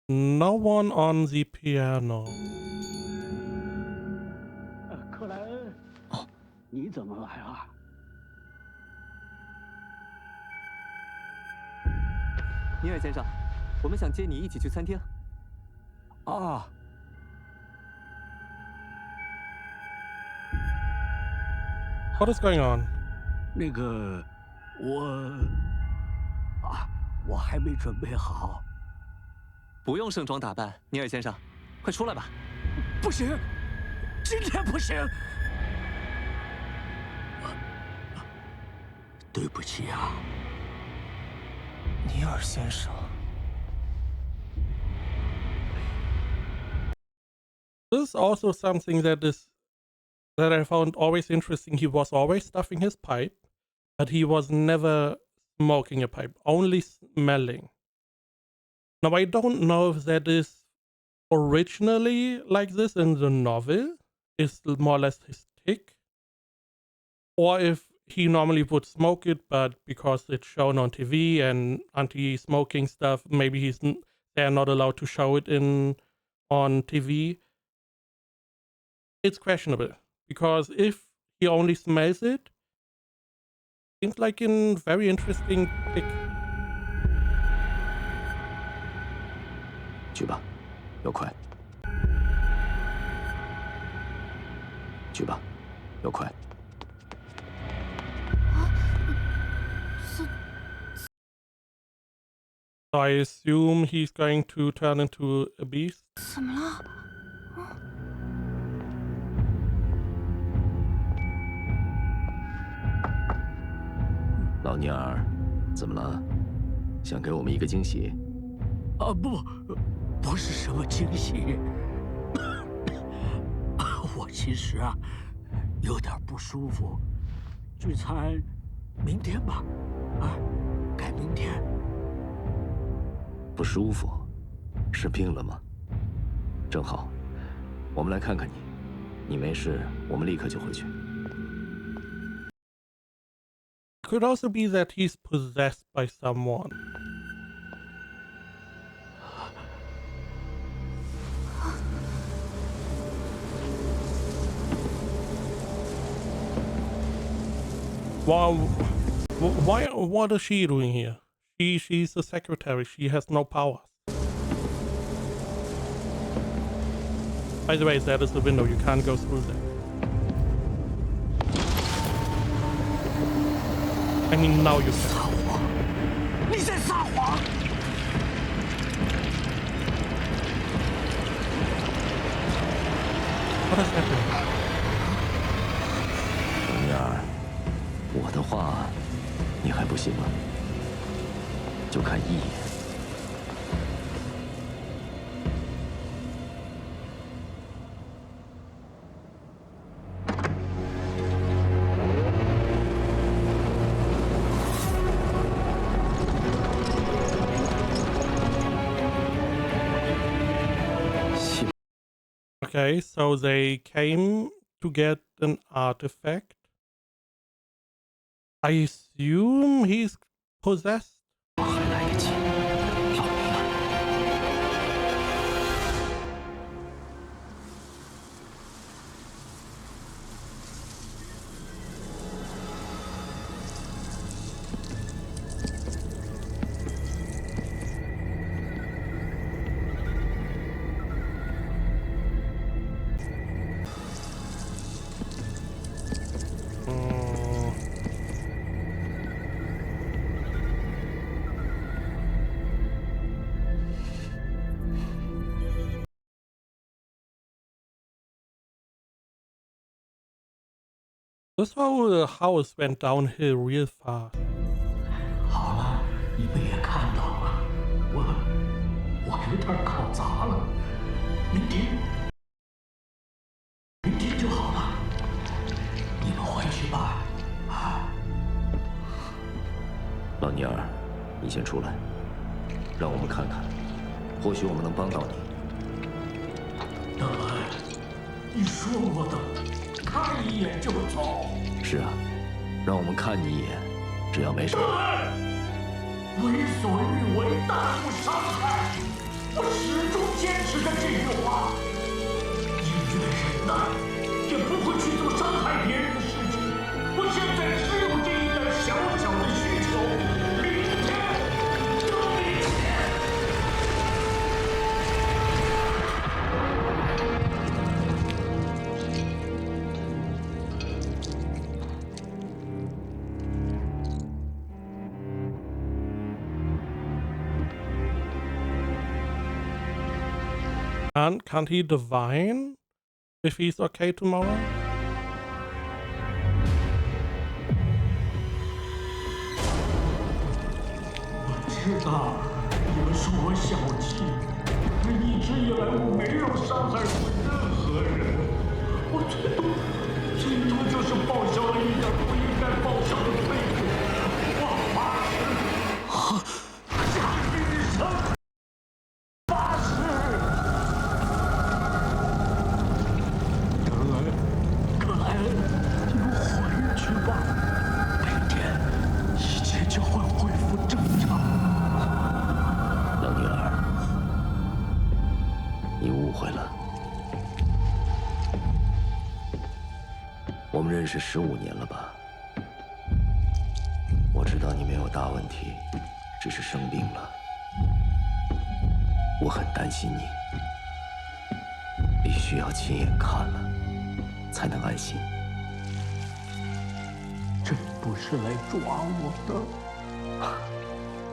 No one on the piano. 克莱恩，哦，你怎么来了？尼尔先生，我们想接你一起去餐厅。啊， What is going on? 那个，我还没准备好。不用盛装打扮，尼尔先生，快出来吧。不行，今天不行。对不起啊，尼尔先生。 This is also something that I found always interesting. He was always stuffing his pipe, but he was never smoking a pipe, only smelling. Now I don't know if that is originally like this in the novel, is more or less his tick, or if he normally would smoke it, but because it's shown on TV and anti-smoking stuff, maybe they're not allowed to show it on TV. It's questionable, because if he only smells it, seems like a very interesting tick. 去吧，要快。去吧，要快。 So I assume he's going to turn into a beast. 怎么了？老尼尔，怎么了？想给我们一个惊喜？啊不是什么惊喜。我其实啊，有点不舒服。聚餐明天吧，啊，改明天。不舒服？是病了吗？正好，我们来看看你。你没事，我们立刻就回去。 Could also be that he's possessed by someone. What is she doing here? She's a secretary. She has no powers. By the way, that is the window. You can't go through there. I mean, now you can. 撒谎！你在撒谎！ What is happening? 老尼尔，我的话你还不信吗？就看一眼。 Okay, so they came to get an artifact. I assume he's possessed. 我还来得及，老尼尔。This whole house went downhill real fast. 好了，你们也看到了，我有点搞砸了。明天就好了。你们回去吧。啊，老尼尔，你先出来，让我们看看，或许我们能帮到你。德恩，你说过的，看一眼就走。是啊，让我们看你一眼，只要没什么。为所欲为，大不伤害。我始终坚持着这句话。宁愿忍耐，也不会去做伤害别人的事情。我现在只有这一点小小的需求，明天就明天。Can't he divine if he's okay tomorrow? 我知道你们说我小气，可一直以来我没有伤害过任何人，我最多就是报销了一点不应该报销的费用。我发誓，下余生发誓。格莱恩，你们回去吧，明天一切就会恢复正常。老尼尔，你误会了。我们认识15年了吧？我知道你没有大问题，只是生病了。我很担心你，必须要亲眼看了，才能安心。真不是来抓我的。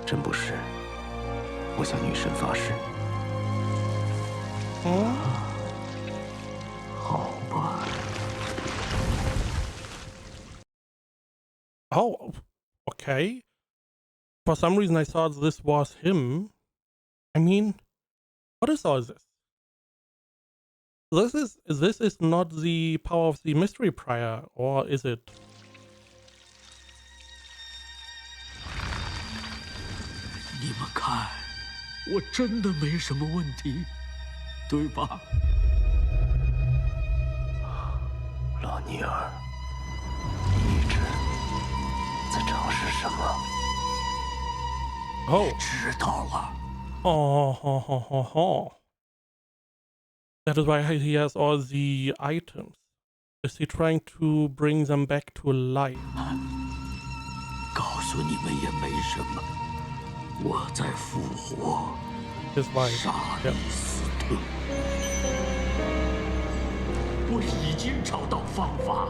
真不是，我向女神发誓。好吧。Oh, okay. For some reason I thought this was him. I mean, what is all this? This is not the power of the mystery prior, or is it? 你们看，我真的没什么问题，对吧？老尼尔，你一直在尝试什么？ Oh. 知道了。Oh. That is why he has all the items. Is he trying to bring them back to life? 告诉你们也没什么，我在复活。 His wife. 沙 Yeah. 利斯特，我已经找到方法，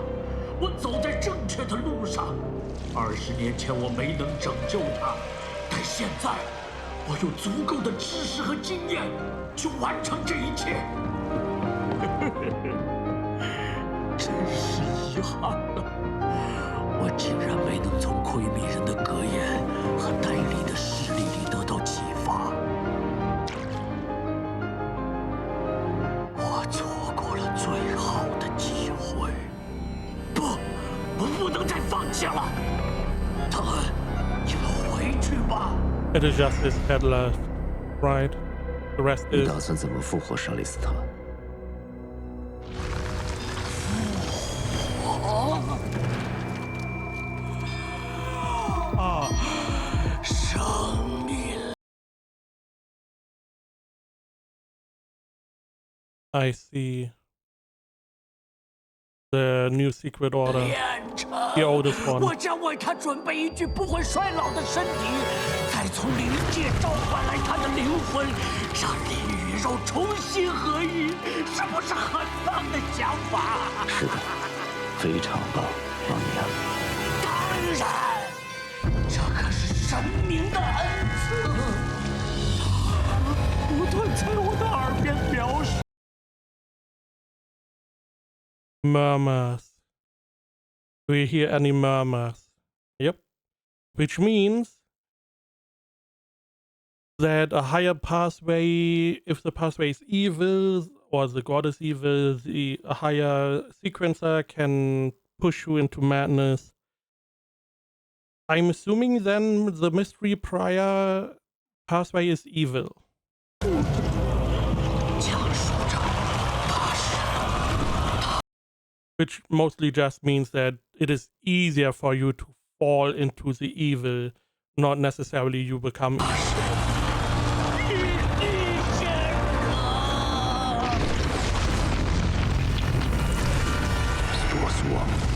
我走在正确的路上。20年前我没能拯救他，但现在我有足够的知识和经验去完成这一切。真是遗憾啊！我竟然没能从奎米人的格言和戴利的实力里得到启发。我错过了最好的机会。不能再放弃了。特恩，你们回去吧。 It is just his head left, right? The rest 你 is 打算怎么复活沙利斯特？ I see. The new secret order. 炼成， The oldest one. 我将为他准备一具不会衰老的身体，再从灵界召唤来他的灵魂，让灵与肉重新合一，是不是很棒的想法？是的，非常棒，邦尼亚。当然，这可是神明的恩赐。他不断在我的耳边描述。 Murmurs. Do you hear any murmurs? Yep. Which means that a higher pathway, if the pathway is evil or the god is evil, a higher sequencer can push you into madness. I'm assuming then the mystery prior pathway is evil. 讲述着，他是 Which mostly just means that it is easier for you to fall into the evil, not necessarily you become evil. 异地先生。 Source One。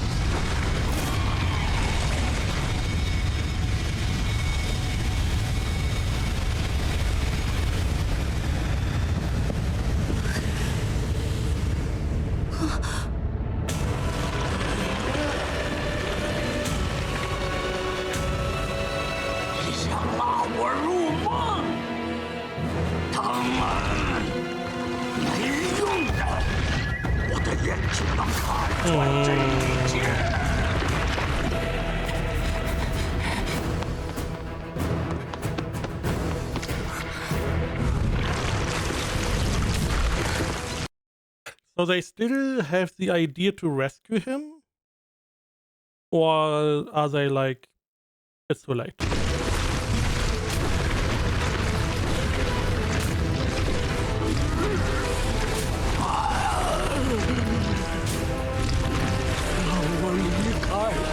你想拉我入梦？他们没用的，我的眼睛能看穿这一切。 So they still have the idea to rescue him? Or are they like, it's too late? 让我离开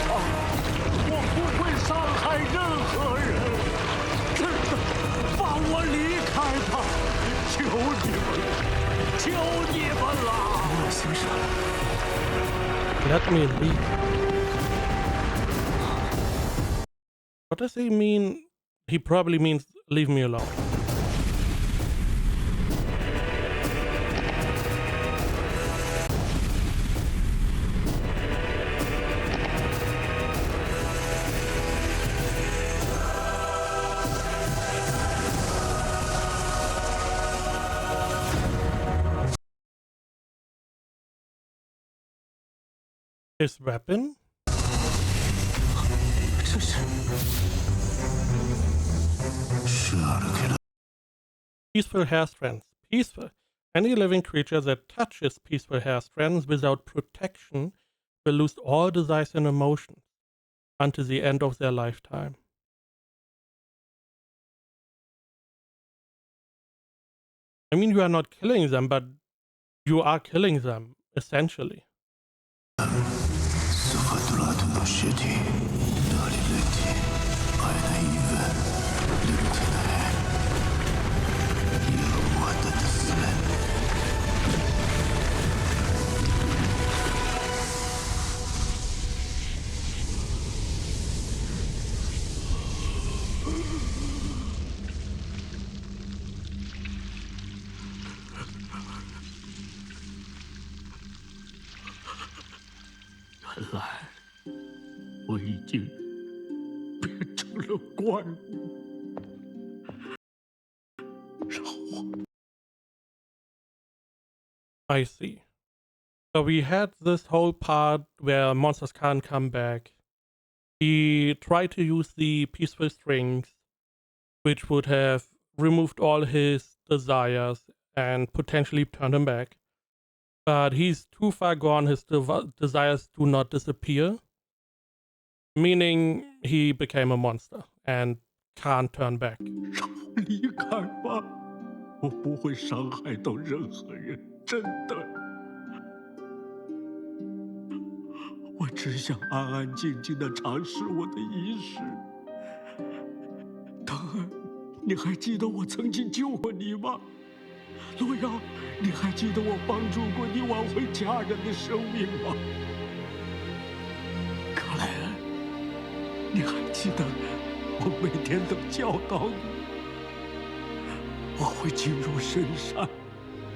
他，我不会伤害任何人。真的，放我离开他！求你们了，求你们了！先生， Let me leave. What does he mean? He probably means leave me alone. His weapon? 这是 Peaceful hair strands. Peaceful. Any living creature that touches peaceful hair strands without protection will lose all desires and emotions until the end of their lifetime. I mean, you are not killing them, but you are killing them, essentially. 斯哈杜拉顿的尸体，那里人体，爱的一问，留下来，有我的死。原来我已经变成了怪物，让我 I see. So we had this whole part where monsters can't come back. He tried to use the peaceful strings, which would have removed all his desires and potentially turned him back. But he's too far gone, his desires do not disappear. Meaning he became a monster and can't turn back. 让我离开吧，我不会伤害到任何人，真的。我只想安安静静的尝试我的仪式。当儿，你还记得我曾经救过你吗？洛阳，你还记得我帮助过你挽回家人的生命吗？克莱恩，你还记得我每天都教导你，我会进入深山，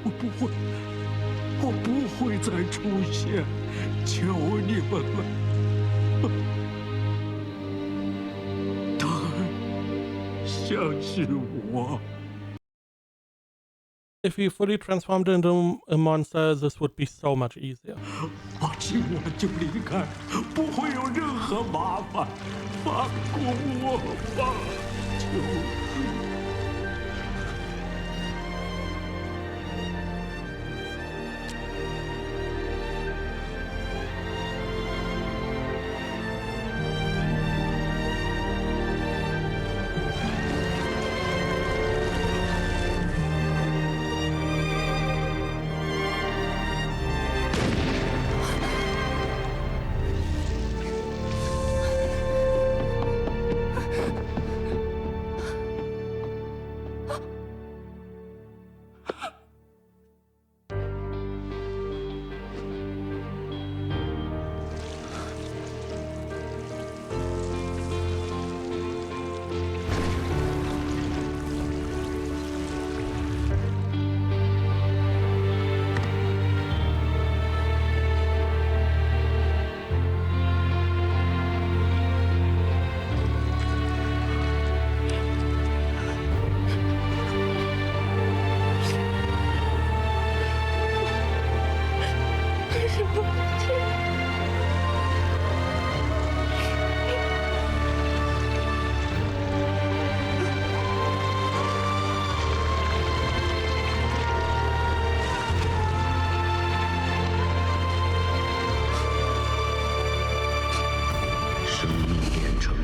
我不会再出现，求你们了。当然，相信我。 If he fully transformed into a monster, this would be so much easier. 我今晚就离开，不会有任何麻烦，放过我吧，求你。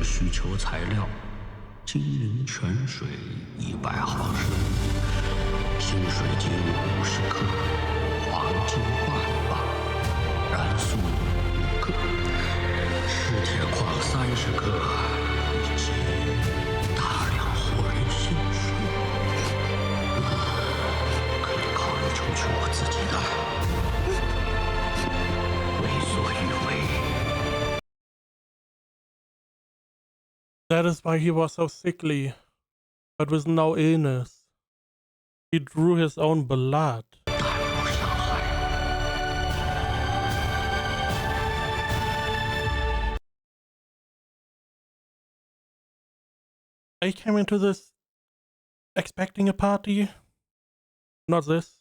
需求材料：金银泉水100毫升，清水晶50克，黄金半磅，燃素5克，赤铁矿30克，以及大量活人血水。可以考虑抽取我自己的，为所欲为。 That is why he was so sickly, but with no illness. He drew his own blood. I came into this expecting a party, not this.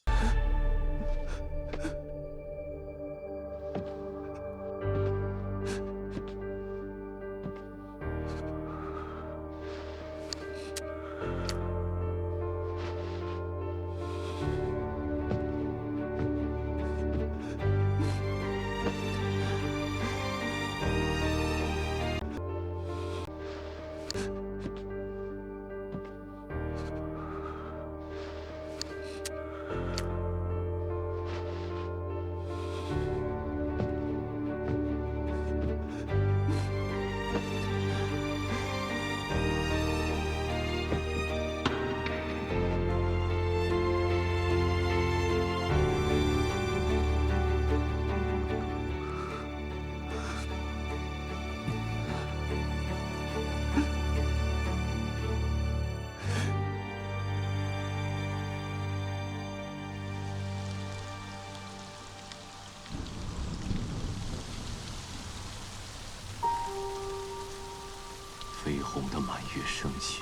绯红的满月升起，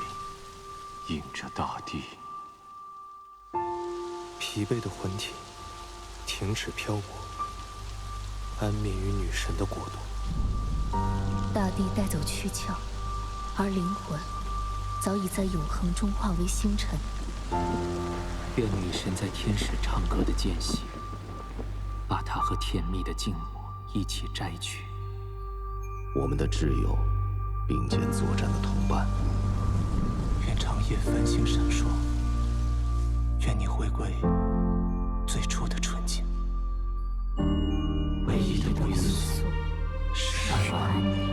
映着大地。疲惫的魂体停止漂泊，安眠于女神的国度。大地带走躯壳，而灵魂早已在永恒中化为星辰。愿女神在天使唱歌的间隙，把它和甜蜜的静默一起摘取。我们的挚友，并肩作战的同伴。愿长夜繁星闪烁，愿你回归最初的纯净。唯一的归宿是安宁。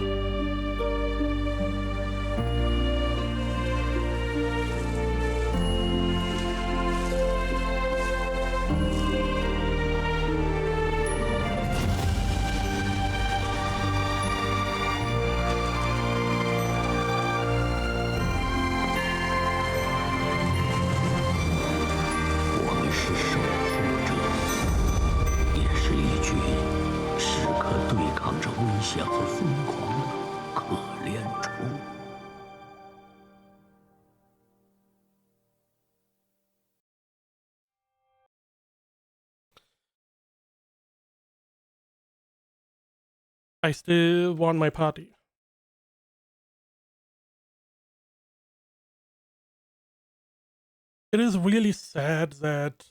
险和疯狂的可怜虫。I still want my party. It is really sad that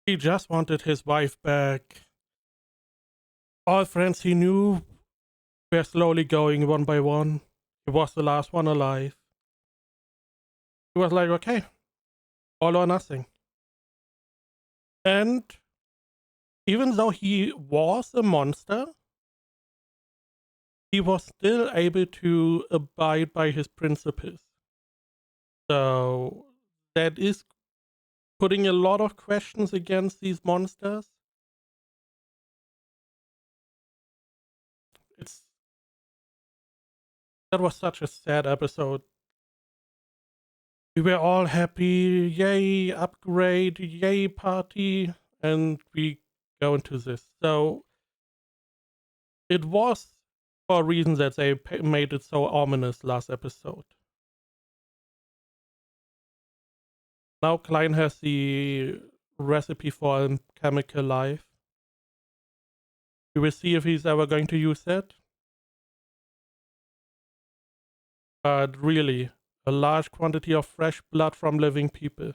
he just wanted his wife back. All friends he knew were slowly going one by one. He was the last one alive. He was like, okay, all or nothing. And even though he was a monster, he was still able to abide by his principles. So that is putting a lot of questions against these monsters. That was such a sad episode. We were all happy, yay, upgrade, yay, party, and we go into this. So it was for a reason that they made it so ominous last episode. Now Klein has the recipe for a chemical life. We will see if he's ever going to use that. But really, a large quantity of fresh blood from living people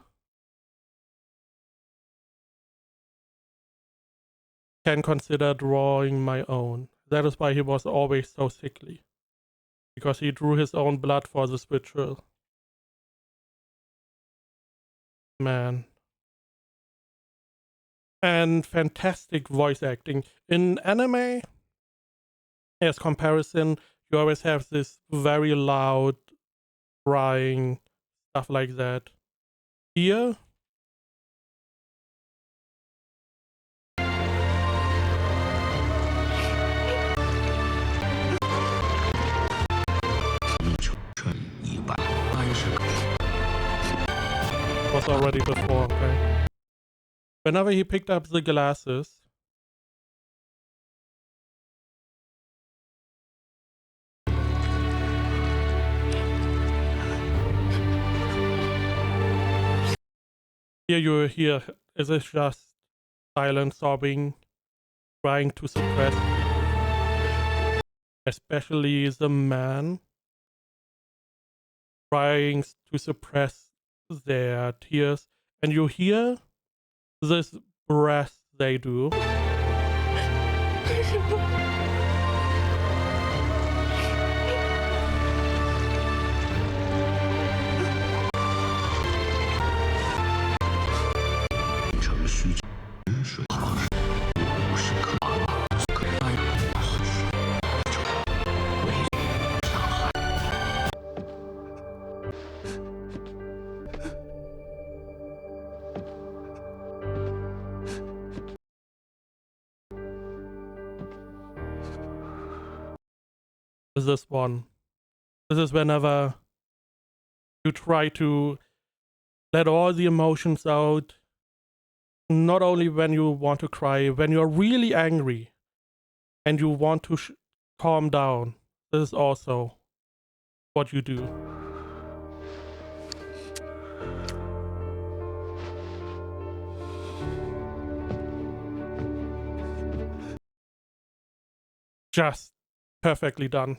can consider drawing my own. That is why he was always so sickly. Because he drew his own blood for this ritual. Man. And fantastic voice acting. In anime, as comparison, you always have this very loud, crying, stuff like that. Here, was already before, okay? Whenever he picked up the glasses, here you hear, is it just silent sobbing, trying to suppress, especially the man, trying to suppress their tears, and you hear this breath they do. This one. This is whenever you try to let all the emotions out. Not only when you want to cry, when you're really angry and you want to calm down. This is also what you do. Just perfectly done.